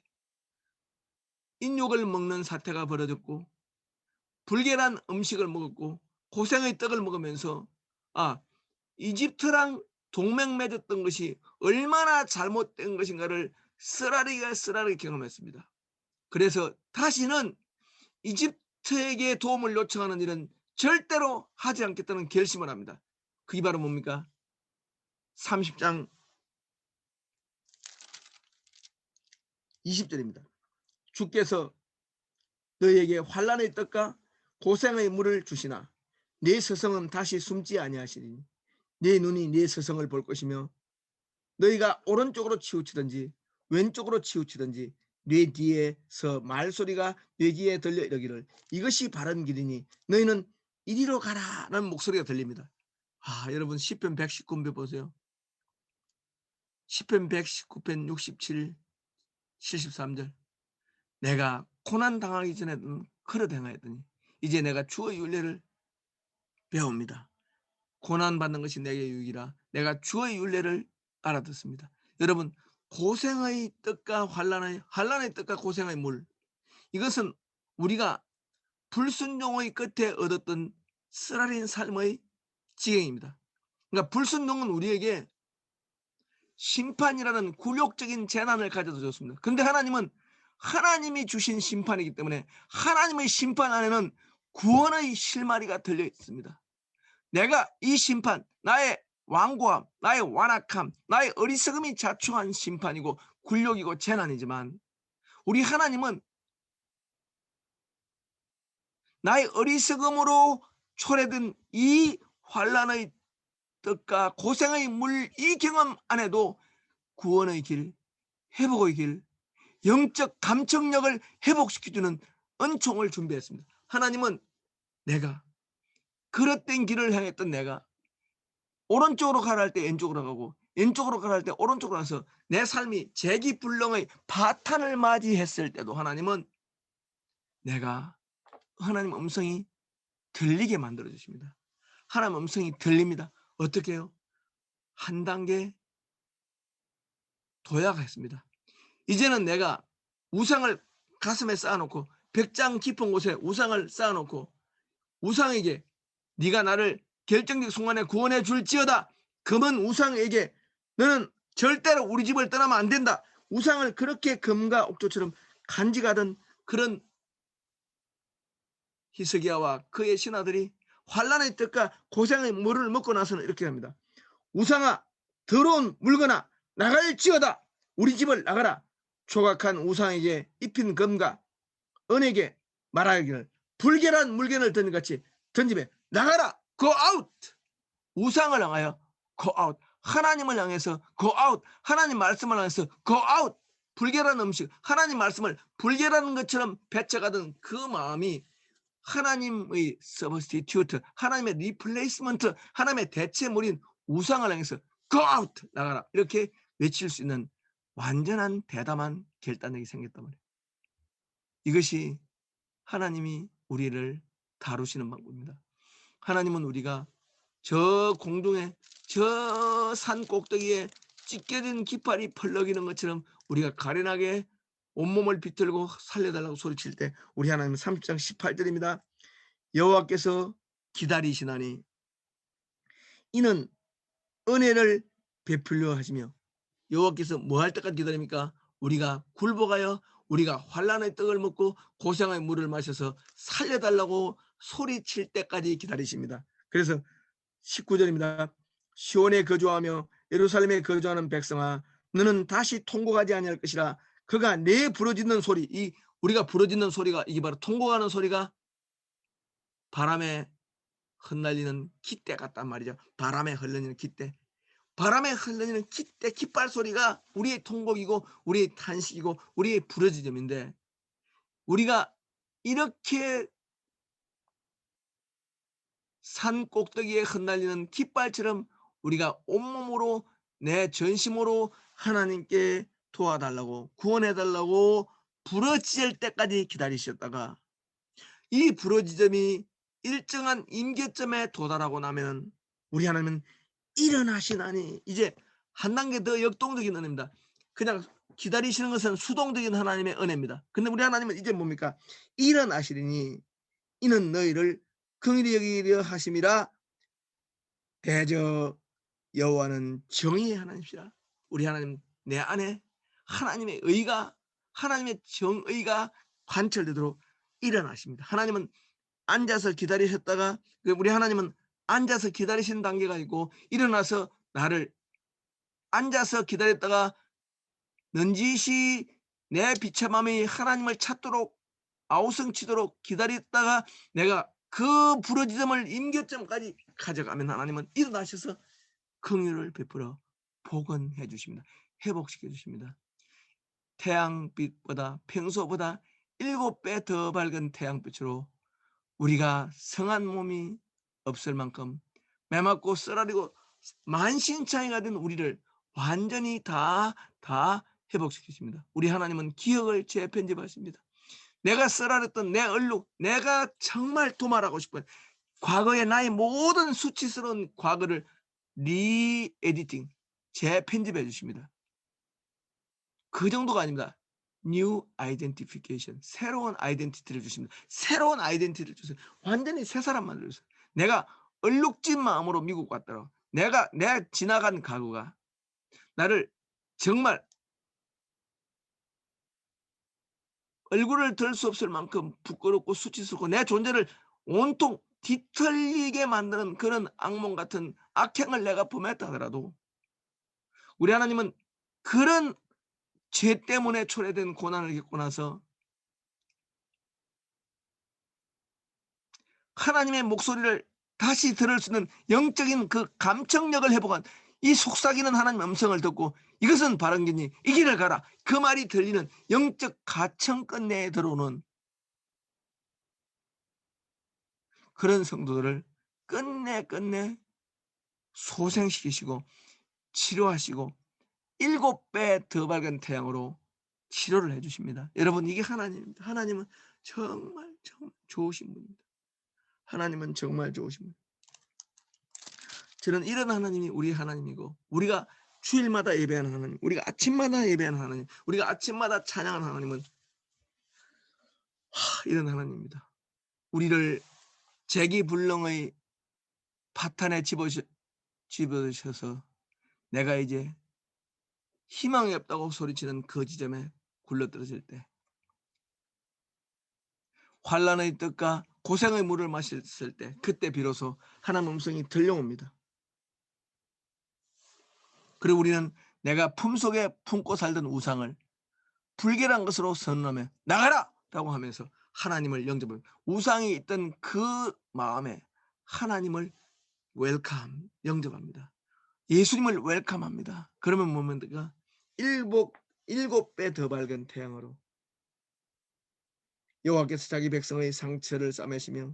인육을 먹는 사태가 벌어졌고 불결한 음식을 먹었고 고생의 떡을 먹으면서 이집트랑 동맹 맺었던 것이 얼마나 잘못된 것인가를 쓰라리게 경험했습니다. 그래서 다시는 이집트에게 도움을 요청하는 일은 절대로 하지 않겠다는 결심을 합니다. 그게 바로 뭡니까? 30장 20절입니다. 주께서 너희에게 환난의 떡과 고생의 물을 주시나 네 서성은 다시 숨지 아니하시리니 네 눈이 네 서성을 볼 것이며 너희가 오른쪽으로 치우치든지 왼쪽으로 치우치든지 네 뒤에서 말소리가 네 귀에 들려 이르기를 이것이 바른 길이니 너희는 이리로 가라라는 목소리가 들립니다. 여러분 시편 119편 보세요. 시편 119편 67, 73절. 내가 고난 당하기 전에는 그릇 행하였더니 이제 내가 주의 율례를 배웁니다. 고난 받는 것이 내게 유익이라 내가 주의 율례를 알아듣습니다. 여러분 고생의 떡과 환난의 떡과 고생의 물, 이것은 우리가 불순종의 끝에 얻었던 쓰라린 삶의 지경입니다. 그러니까 불순종은 우리에게 심판이라는 굴욕적인 재난을 가져다 줬습니다. 그런데 하나님은 하나님이 주신 심판이기 때문에 하나님의 심판 안에는 구원의 실마리가 들려 있습니다. 내가 이 심판, 나의 완고함, 나의 완악함, 나의 어리석음이 자초한 심판이고 굴욕이고 재난이지만 우리 하나님은 나의 어리석음으로 초래된 이 환난의 떡과 고생의 물, 이 경험 안에도 구원의 길, 회복의 길, 영적 감청력을 회복시켜주는 은총을 준비했습니다. 하나님은 내가 그릇된 길을 향했던 내가 오른쪽으로 가라 할 때 왼쪽으로 가고 왼쪽으로 가라 할 때 오른쪽으로 가서 내 삶이 재기불능의 파탄을 맞이했을 때도 하나님은 내가 하나님 음성이 들리게 만들어 주십니다. 하나님 음성이 들립니다. 어떻게 해요? 한 단계 도약했습니다. 이제는 내가 우상을 가슴에 쌓아놓고 백장 깊은 곳에 우상을 쌓아놓고 우상에게 네가 나를 결정적 순간에 구원해 줄지어다. 금은 우상에게 너는 절대로 우리 집을 떠나면 안 된다. 우상을 그렇게 금과 옥조처럼 간직하던 그런 히스기야와 그의 신하들이 환난의 떡과 고생의 물을 먹고 나서는 이렇게 합니다. 우상아, 더러운 물건아, 나갈지어다. 우리 집을 나가라. 조각한 우상에게 입힌 금과 은에게 말하기를 불결한 물건을 던진 같이 던지며 나가라. Go out. 우상을 향하여 go out. 하나님을 향해서 go out. 하나님 말씀을 향해서 go out. 불결한 음식, 하나님 말씀을 불결한 것처럼 배쳐가던 그 마음이 하나님의 substitute, 하나님의 replacement, 하나님의 대체물인 우상을 향해서 go out, 나가라. 이렇게 외칠 수 있는 완전한 대담한 결단력이 생겼단 말이에요. 이것이 하나님이 우리를 다루시는 방법입니다. 하나님은 우리가 저 공중에 저 산 꼭대기에 찢겨진 깃발이 펄럭이는 것처럼 우리가 가련하게 온몸을 비틀고 살려달라고 소리칠 때 우리 하나님은 30장 18절입니다. 여호와께서 기다리시나니 이는 은혜를 베풀려 하시며 여호와께서 뭐 할 때까지 기다립니까? 우리가 굴복하여 우리가 환난의 떡을 먹고 고생의 물을 마셔서 살려달라고 소리칠 때까지 기다리십니다. 그래서 19절입니다. 시온에 거주하며 예루살렘에 거주하는 백성아 너는 다시 통곡하지 아니할 것이라 그가 내 부러지는 소리, 이 우리가 부러지는 소리가 이게 바로 통곡하는 소리가 바람에 흩날리는 깃대 같단 말이죠. 바람에 흘러지는 깃대. 바람에 흘러지는 깃대, 깃발 소리가 우리의 통곡이고 우리의 탄식이고 우리의 부르짖음인데, 우리가 이렇게 산 꼭대기에 흩날리는 깃발처럼 우리가 온몸으로 내 전심으로 하나님께 도와달라고, 구원해달라고 부르짖을 때까지 기다리셨다가 이 부르짖음이 일정한 임계점에 도달하고 나면 우리 하나님은 일어나시나니, 이제 한 단계 더 역동적인 은혜입니다. 그냥 기다리시는 것은 수동적인 하나님의 은혜입니다. 근데 우리 하나님은 이제 뭡니까? 일어나시리니 이는 너희를 긍휼히 여기려 하심이라. 대저 여호와는 정의의 하나님이시라. 우리 하나님 내 안에 하나님의 의가, 하나님의 정의가 관철되도록 일어나십니다. 하나님은 앉아서 기다리셨다가, 우리 하나님은 앉아서 기다리시는 단계가 있고 일어나서 나를 앉아서 기다렸다가 넌지시 내 비참함이 하나님을 찾도록 아우성치도록 기다렸다가 내가 그 부르짖음을 임계점까지 가져가면 하나님은 일어나셔서 긍휼을 베풀어 복원해 주십니다. 회복시켜 주십니다. 태양빛보다, 평소보다 7배 더 밝은 태양빛으로 우리가 성한 몸이 없을 만큼 메마고 쓰라리고 만신창이가 된 우리를 완전히 다 회복시키십니다. 우리 하나님은 기억을 재편집하십니다. 내가 쓰라렸던 내 얼룩, 내가 정말 도말하고 싶은 과거의 나의 모든 수치스러운 과거를 리에디팅, 재편집해 주십니다. 그 정도가 아닙니다. New Identification, 새로운 아이덴티티를 주십니다. 새로운 아이덴티티를 주세요. 완전히 새 사람 만들어주세요. 내가 얼룩진 마음으로 미국 왔더라. 내가 지나간 과거가 나를 정말 얼굴을 들 수 없을 만큼 부끄럽고 수치스럽고 내 존재를 온통 뒤틀리게 만드는 그런 악몽 같은 악행을 내가 범했다 하더라도 우리 하나님은 그런 죄 때문에 초래된 고난을 겪고 나서 하나님의 목소리를 다시 들을 수 있는 영적인 그 감청력을 회복한 이 속삭이는 하나님의 음성을 듣고 이것은 바른 길이니 이 길을 가라, 그 말이 들리는 영적 가청 끝내에 들어오는 그런 성도들을 끝내 소생시키시고 치료하시고 7배 더 밝은 태양으로 치료를 해주십니다. 여러분, 이게 하나님입니다. 하나님은 정말 좋으신 분입니다. 하나님은 정말 좋으신 분. 저는 이런 하나님이 우리 하나님이고, 우리가 주일마다 예배하는 하나님, 우리가 아침마다 예배하는 하나님, 우리가 아침마다 찬양하는 하나님은 이런 하나님입니다. 우리를 재기불능의 파탄에 집어드셔서 내가 이제 희망이 없다고 소리치는 그 지점에 굴러떨어질 때, 환난의 뜻과 고생의 물을 마셨을 때, 그때 비로소 하나님의 음성이 들려옵니다. 그리고 우리는 내가 품속에 품고 살던 우상을 불결한 것으로 선언하며 나가라! 라고 하면서 하나님을 영접을, 우상이 있던 그 마음에 하나님을 웰컴, 영접합니다. 예수님을 웰컴합니다. 그러면 뭡니까? 7배 더 밝은 태양으로 여호와께서 자기 백성의 상처를 싸매시며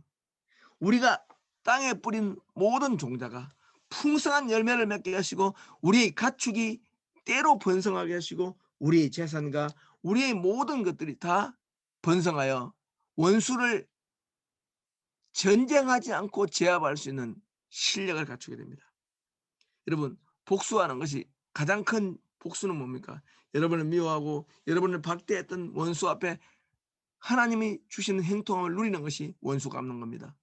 우리가 땅에 뿌린 모든 종자가 풍성한 열매를 맺게 하시고 우리의 가축이 때로 번성하게 하시고 우리의 재산과 우리의 모든 것들이 다 번성하여 원수를 전쟁하지 않고 제압할 수 있는 실력을 갖추게 됩니다. 여러분, 복수하는 것이 가장 큰 복수는 뭡니까? 여러분을 미워하고 여러분을 박대했던 원수 앞에 하나님이 주시는 행통함을 누리는 것이 원수 갚는 겁니다.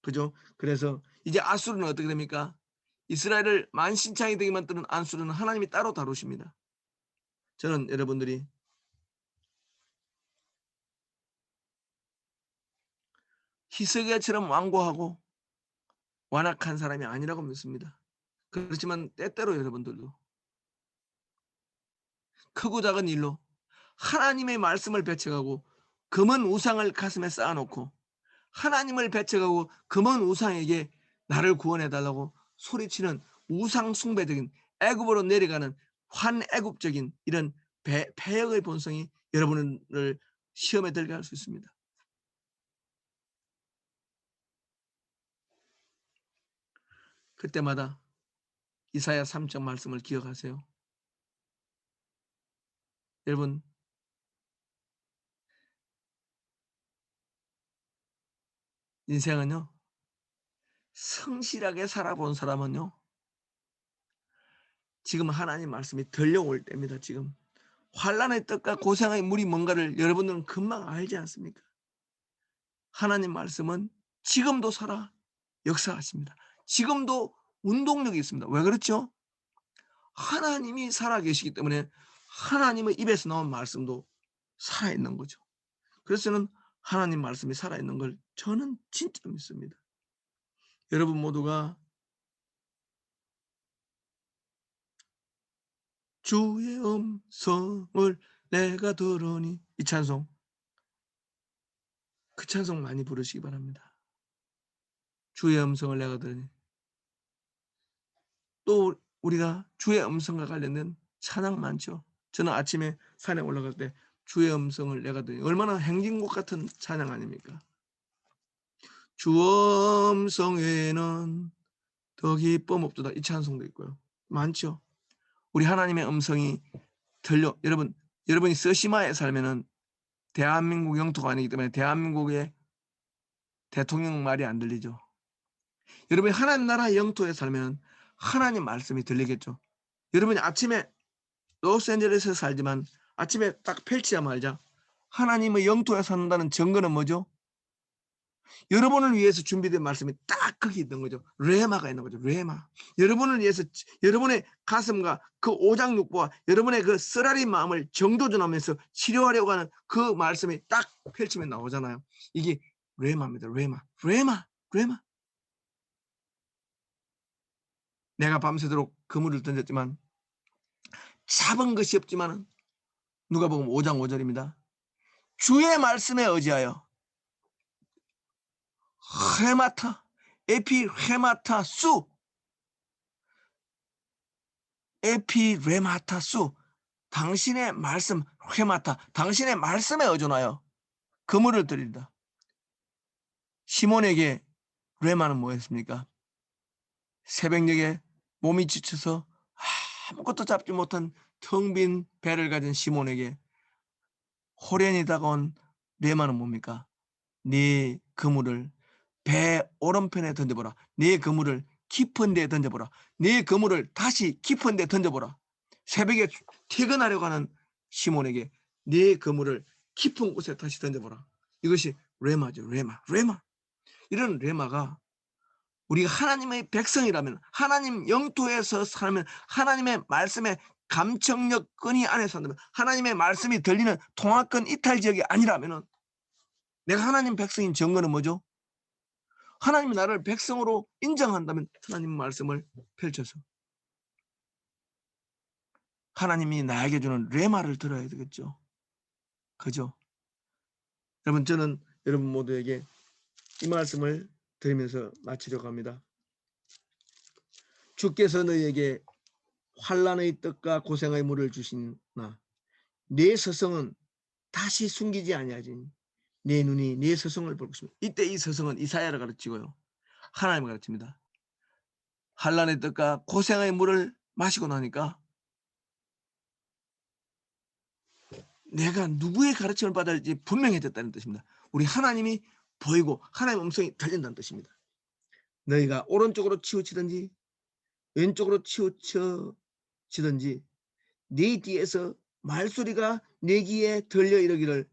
그죠? 그래서 이제 아수르는 어떻게 됩니까? 이스라엘을 만신창이 되게 만드는 아수르는 하나님이 따로 다루십니다. 저는 여러분들이 히스기야처럼 완고하고 완악한 사람이 아니라고 믿습니다. 그렇지만 때때로 여러분들도 크고 작은 일로 하나님의 말씀을 배척하고 금은 우상을 가슴에 쌓아놓고 하나님을 배척하고 금은 우상에게 나를 구원해달라고 소리치는 우상 숭배적인 애굽으로 내려가는 환애굽적인 이런 패역의 본성이 여러분을 시험에 들게 할 수 있습니다. 그때마다 이사야 3장 말씀을 기억하세요. 여러분, 인생은요, 성실하게 살아본 사람은요, 지금 하나님 말씀이 들려올 때입니다. 지금 환난의 뜻과 고생의 물이 뭔가를 여러분들은 금방 알지 않습니까? 하나님 말씀은 지금도 살아 역사하십니다. 지금도 운동력이 있습니다. 왜 그렇죠? 하나님이 살아계시기 때문에 하나님의 입에서 나온 말씀도 살아있는 거죠. 그래서 저는 하나님 말씀이 살아있는 걸 저는 진짜 믿습니다. 여러분 모두가 주의 음성을 내가 들으니, 이 찬송, 그 찬송 많이 부르시기 바랍니다. 주의 음성을 내가 들으니. 또 우리가 주의 음성과 관련된 찬양 많죠. 저는 아침에 산에 올라갈 때 주의 음성을 내가 들으니, 얼마나 행진곡 같은 찬양 아닙니까? 주 음성에는 더 기쁨 없도다, 이 찬송도 있고요. 많죠. 우리 하나님의 음성이 들려. 여러분이 서시마에 살면은 대한민국 영토가 아니기 때문에 대한민국의 대통령 말이 안 들리죠. 여러분이 하나님 나라 영토에 살면 하나님 말씀이 들리겠죠. 여러분이 아침에 로스앤젤레스에 살지만 아침에 딱 펼치자마자 하나님의 영토에 산다는 증거는 뭐죠? 여러분을 위해서 준비된 말씀이 딱 거기 있는 거죠. 레마가 있는 거죠. 레마. 여러분을 위해서 여러분의 가슴과 그 오장육부와 여러분의 그 쓰라린 마음을 정도전하면서 치료하려고 하는 그 말씀이 딱 펼치면 나오잖아요. 이게 레마입니다. 레마. 내가 밤새도록 그물을 던졌지만 잡은 것이 없지만 누가 보면 5장 5절입니다. 주의 말씀에 의지하여 헤마타 에피레마타 수 에피레마타 수 당신의 말씀 헤마타 당신의 말씀에 의존하여 그물을 들인다. 시몬에게 레마는 뭐였습니까? 새벽녘에 몸이 지쳐서 아무것도 잡지 못한 텅 빈 배를 가진 시몬에게 호련히 다가온 레마는 뭡니까? 네 그물을 배 오른편에 던져보라. 네 그물을 깊은 데에 던져보라. 네 그물을 다시 깊은 데에 던져보라. 새벽에 퇴근하려고 하는 시몬에게 네 그물을 깊은 곳에 다시 던져보라. 이것이 레마죠. 레마. 이런 레마가 우리가 하나님의 백성이라면, 하나님 영토에서 살면, 하나님의 말씀에 감청력 끈이 안에 산다면, 하나님의 말씀이 들리는 통화권 이탈 지역이 아니라면, 내가 하나님 백성인 증거는 뭐죠? 하나님이 나를 백성으로 인정한다면 하나님 말씀을 펼쳐서 하나님이 나에게 주는 레마를 들어야 되겠죠. 그죠? 여러분, 저는 여러분 모두에게 이 말씀을 드리면서 마치려고 합니다. 주께서 너희에게 환난의 뜻과 고생의 물을 주시나 네 서성은 다시 숨기지 아니하지니 네 눈이 네 서성을 볼 것입니다. 이때 이 서성은 이사야를 가르치고요, 하나님을 가르칩니다. 환난의 뜻과 고생의 물을 마시고 나니까 내가 누구의 가르침을 받아야 할지 분명해졌다는 뜻입니다. 우리 하나님이 보이고 하나님의 음성이 들린다는 뜻입니다. 너희가 오른쪽으로 치우치든지 왼쪽으로 치우쳐지든지 네 뒤에서 말소리가 내 귀에 들려 이르기를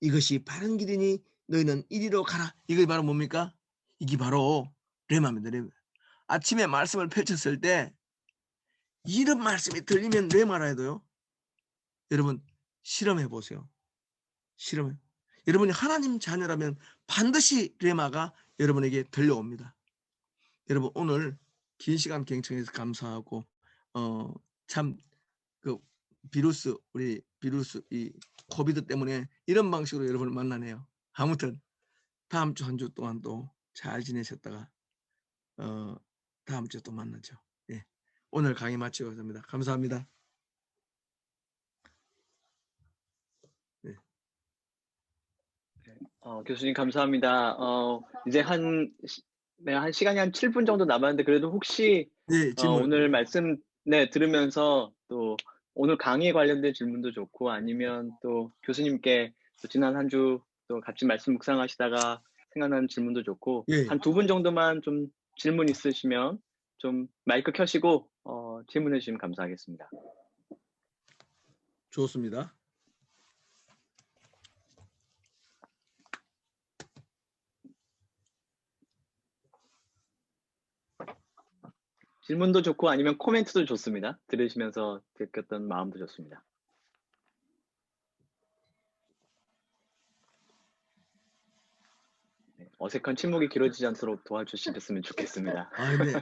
이것이 바른 길이니 너희는 이리로 가라. 이게 바로 뭡니까? 이게 바로 레마입니다. 레마. 아침에 말씀을 펼쳤을 때 이런 말씀이 들리면 레마라 해도요, 여러분 실험해 보세요. 실험해. 여러분이 하나님 자녀라면 반드시 레마가 여러분에게 들려옵니다. 여러분 오늘 긴 시간 경청해서 감사하고 참 그 우리 비루스 이 코비드 때문에 이런 방식으로 여러분을 만나네요. 아무튼 다음 주 한 주 동안 또 잘 지내셨다가 다음 주에 또 만나죠. 예. 오늘 강의 마치겠습니다. 감사합니다. 네. 교수님 감사합니다. 이제 한 시간이 한 7분 정도 남았는데 그래도 혹시 네, 질문. 오늘 말씀 들으면서 또 오늘 강의에 관련된 질문도 좋고 아니면 또 교수님께 또 지난 한 주 또 같이 말씀 묵상하시다가 생각나는 질문도 좋고 예. 한 2분 정도만 좀 질문 있으시면 좀 마이크 켜시고 질문해 주시면 감사하겠습니다. 좋습니다. 질문도 좋고 아니면 코멘트도 좋습니다. 들으시면서 느꼈던 마음도 좋습니다. 네, 어색한 침묵이 길어지지 않도록 도와주셨으면 좋겠습니다. 근데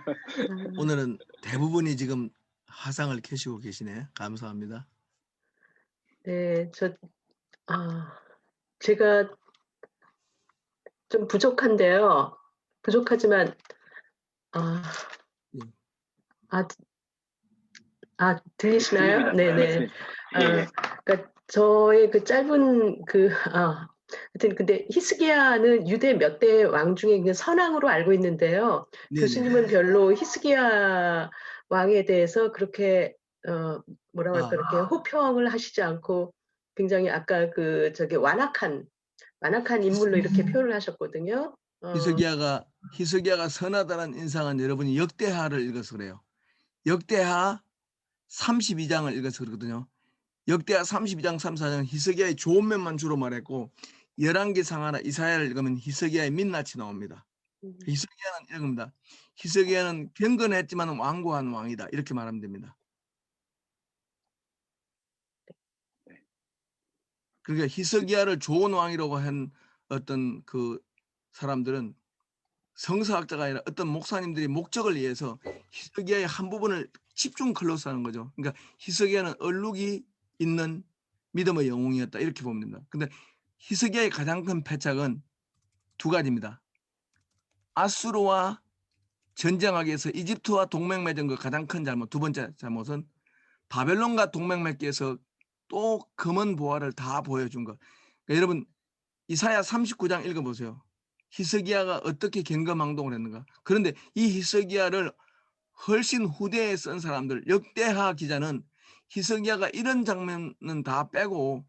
오늘은 대부분이 지금 화상을 켜시고 계시네. 감사합니다. 네, 제가 좀 부족한데요. 부족하지만, 들리시나요? 들립니다. 네네. 예. 그러니까 저의 그 짧은 하여튼 근데 히스기야는 유대 몇 대 왕 중에 그 선왕으로 알고 있는데요. 네네. 교수님은 별로 히스기야 왕에 대해서 그렇게 뭐라고 할까 그렇게 호평을 하시지 않고 굉장히 아까 완악한 인물로 이렇게 표현을 하셨거든요. 히스기야가 선하다는 인상은 여러분이 역대하를 읽어서 그래요. 역대하 32장을 읽어서 그러거든요. 역대하 32장 34장 히스기야의 좋은 면만 주로 말했고 열왕기상하나 이사야를 읽으면 히스기야의 민낯이 나옵니다. 히스기야는 이겁니다. 히스기야는 경건했지만 완고한 왕이다. 이렇게 말하면 됩니다. 그러니까 히스기야를 좋은 왕이라고 한 어떤 그 사람들은 성서학자가 아니라 어떤 목사님들이 목적을 위해서 히스기야의 한 부분을 집중 클로스하는 거죠. 그러니까 히스기야는 얼룩이 있는 믿음의 영웅이었다 이렇게 보면 됩니다. 근데 히스기야의 가장 큰 패착은 두 가지입니다. 아수르와 전쟁하기 위해서 이집트와 동맹 맺은 그 가장 큰 잘못, 두 번째 잘못은 바벨론과 동맹 맺기 위해서 또 금은 보화를 다 보여준 것. 그러니까 여러분 이사야 39장 읽어보세요. 히스기야가 어떻게 경거망동을 했는가. 그런데 이 히스기야를 훨씬 후대에 쓴 사람들, 역대하 기자는 히스기야가 이런 장면은 다 빼고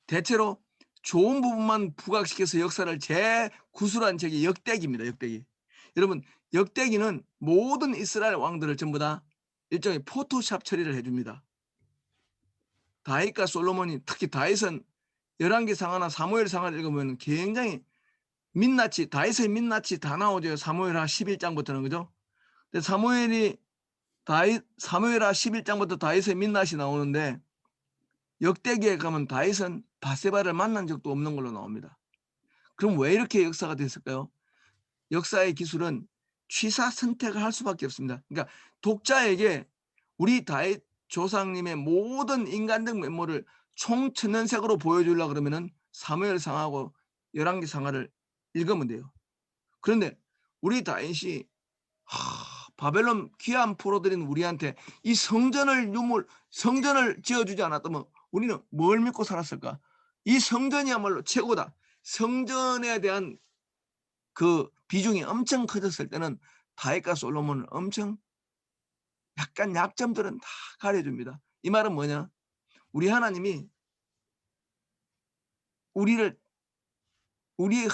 대체로 좋은 부분만 부각시켜서 역사를 재구술한 책이 역대기입니다. 역대기. 여러분 역대기는 모든 이스라엘 왕들을 전부 다 일종의 포토샵 처리를 해줍니다. 다윗과 솔로몬이 특히 다윗은 열왕기상하나 사무엘상하를 읽으면 굉장히 민낯이 다윗의 민낯이 다 나오죠. 사무엘하 11장부터는 그죠? 근데 사무엘하 11장부터 다윗의 민낯이 나오는데 역대기에 가면 다윗은 바세바를 만난 적도 없는 걸로 나옵니다. 그럼 왜 이렇게 역사가 됐을까요? 역사의 기술은 취사 선택을 할 수밖에 없습니다. 그러니까 독자에게 우리 다윗 조상님의 모든 인간적 면모를 총천연색으로 보여주려고 그러면은 사무엘상하고 열왕기상하를 읽으면 돼요. 그런데 우리 다윗이 바벨론 귀한 포로들인 우리한테 이 성전을 지어주지 않았다면 우리는 뭘 믿고 살았을까? 이 성전이야말로 최고다. 성전에 대한 그 비중이 엄청 커졌을 때는 다윗과 솔로몬은 엄청 약간 약점들은 다 가려줍니다. 이 말은 뭐냐? 우리 하나님이 우리의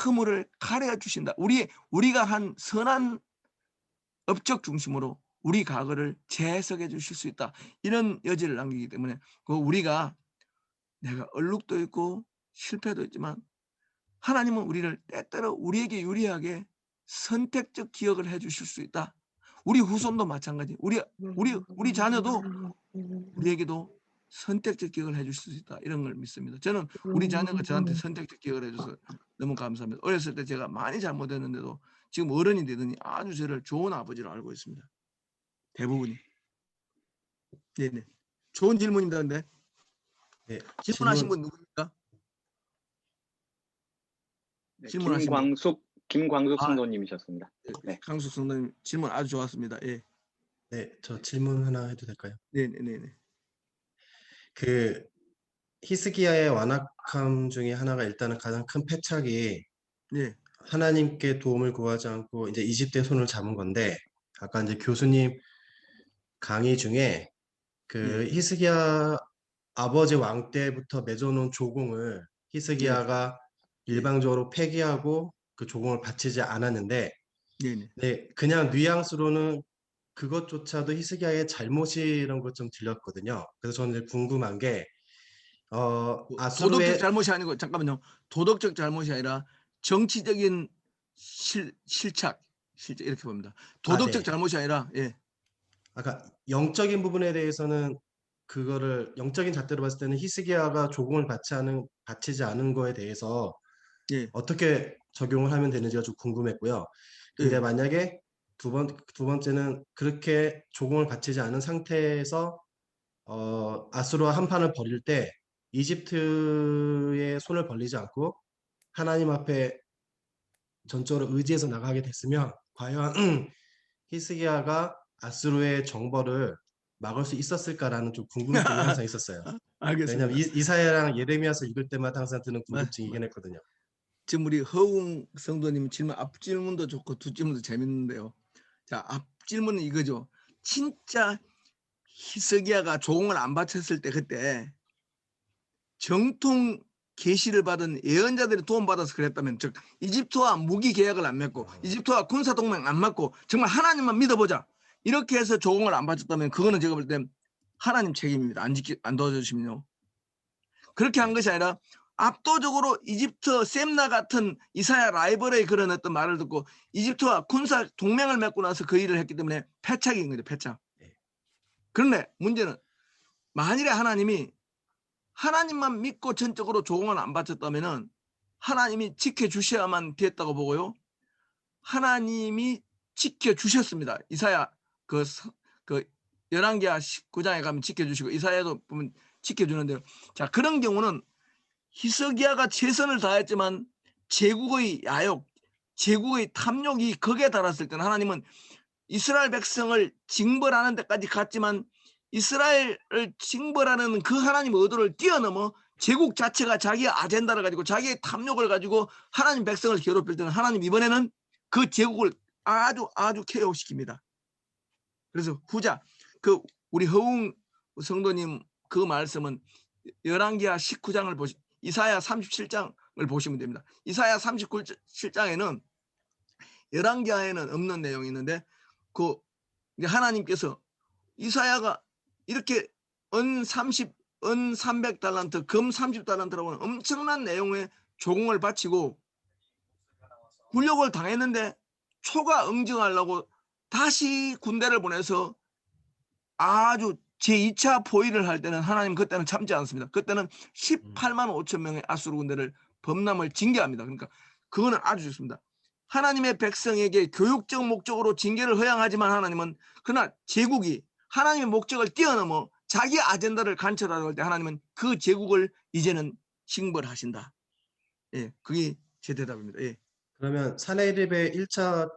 허물을 가려 주신다. 우리가 한 선한 업적 중심으로 우리 과거를 재해석해 주실 수 있다. 이런 여지를 남기기 때문에 우리가 내가 얼룩도 있고 실패도 있지만 하나님은 우리를 때때로 우리에게 유리하게 선택적 기억을 해 주실 수 있다. 우리 후손도 마찬가지. 우리 자녀도 우리에게도 선택적 기억을 해 주실 수 있다. 이런 걸 믿습니다. 저는 우리 자녀가 저한테 선택적 기억을 해줘서 너무 감사합니다. 어렸을 때 제가 많이 잘못했는데도 지금 어른이 되더니 아주 저를 좋은 아버지로 알고 있습니다. 대부분이. 네네. 좋은 질문입니다. 근데 네, 질문하신 질문- 분 누구입니까? 네, 질문하신 분. 김광숙 아. 성도님이셨습니다. 네. 강숙 성도님 질문 아주 좋았습니다. 예. 네, 저 질문 하나 해도 될까요? 네네네. 그 히스기야의 완악함 중에 하나가 일단은 가장 큰 패착이 네. 하나님께 도움을 구하지 않고 이제 이집트의 손을 잡은 건데, 아까 이제 교수님 강의 중에 그 히스기야 아버지 왕 때부터 맺어놓은 조공을 히스기야가 일방적으로 폐기하고 그 조공을 바치지 않았는데, 네네. 네, 그냥 뉘앙스로는 그것조차도 히스기야의 잘못이라는 것 좀 들렸거든요. 그래서 저는 이제 궁금한 게 도덕적 아수르의 잘못이 아니고 잠깐만요. 도덕적 잘못이 아니라 정치적인 실착 이렇게 봅니다. 도덕적 네. 잘못이 아니라 예. 아까 영적인 부분에 대해서는 그거를 영적인 잣대로 봤을 때는 히스기야가 조공을 바치지 않은 거에 대해서 예. 어떻게 적용을 하면 되는지가 좀 궁금했고요. 근데 예. 만약에 두 번째는 그렇게 조공을 바치지 않은 상태에서 아수르와 한판을 벌일 때 이집트의 손을 벌리지 않고 하나님 앞에 전적으로 의지해서 나가게 됐으면 과연 히스기야가 아수르의 정벌을 막을 수 있었을까라는 좀 궁금증이 항상 있었어요. 알겠습니다. 왜냐면 이사야랑 예레미야서 읽을 때마다 항상 드는 네, 궁금증이긴 했거든요. 지금 우리 허웅 성도님 질문 앞 질문도 좋고 두 질문도 재밌는데요. 자, 앞 질문은 이거죠. 진짜 히스기야가 조공을 안 바쳤을 때 그때 정통 계시를 받은 예언자들이 도움받아서 그랬다면, 즉 이집트와 무기 계약을 안 맺고 이집트와 군사 동맹 안 맺고 정말 하나님만 믿어보자 이렇게 해서 조공을 안 바쳤다면 그거는 제가 볼 땐 하나님 책임입니다. 안 도와주시면요. 그렇게 한 것이 아니라 압도적으로 이집트 셈나 같은 이사야 라이벌의 그런 어떤 말을 듣고 이집트와 군사 동맹을 맺고 나서 그 일을 했기 때문에 패착인 거죠. 패착. 그런데 문제는 만일에 하나님만 믿고 전적으로 조공을 안 바쳤다면은 하나님이 지켜주셔야만 됐다고 보고요. 하나님이 지켜주셨습니다. 이사야 그 열왕기하 19장에 가면 지켜주시고 이사야도 보면 지켜주는데요. 자, 그런 경우는 히스기야가 최선을 다했지만 제국의 야욕, 제국의 탐욕이 극에 달했을 때는 하나님은 이스라엘 백성을 징벌하는 데까지 갔지만 이스라엘을 징벌하는 그 하나님의 의도를 뛰어넘어 제국 자체가 자기의 아젠다를 가지고 자기의 탐욕을 가지고 하나님 백성을 괴롭힐 때는 하나님 이번에는 그 제국을 아주 쾌욕시킵니다. 그래서 후자 그 우리 허웅 성도님 그 말씀은 열왕기하 19장을 보시 이사야 37장을 보시면 됩니다. 이사야 37장에는 열왕기하에는 없는 내용이 있는데 그 하나님께서 이사야가 이렇게 은 300달란트, 금 30달란트라고 하는 엄청난 내용의 조공을 바치고 굴욕을 당했는데 초가 응징하려고 다시 군대를 보내서 아주 제2차 포위를 할 때는 하나님 그때는 참지 않습니다. 그때는 18만 5천 명의 아수르 군대를 범람을 징계합니다. 그러니까 그거는 아주 좋습니다. 하나님의 백성에게 교육적 목적으로 징계를 허용하지만 하나님은 그러나 제국이 하나님의 목적을 뛰어넘어 자기 아젠다를 관철하려고 할 때 하나님은 그 제국을 이제는 징벌하신다. 예, 그게 제 대답입니다. 예. 그러면 사내립의 1차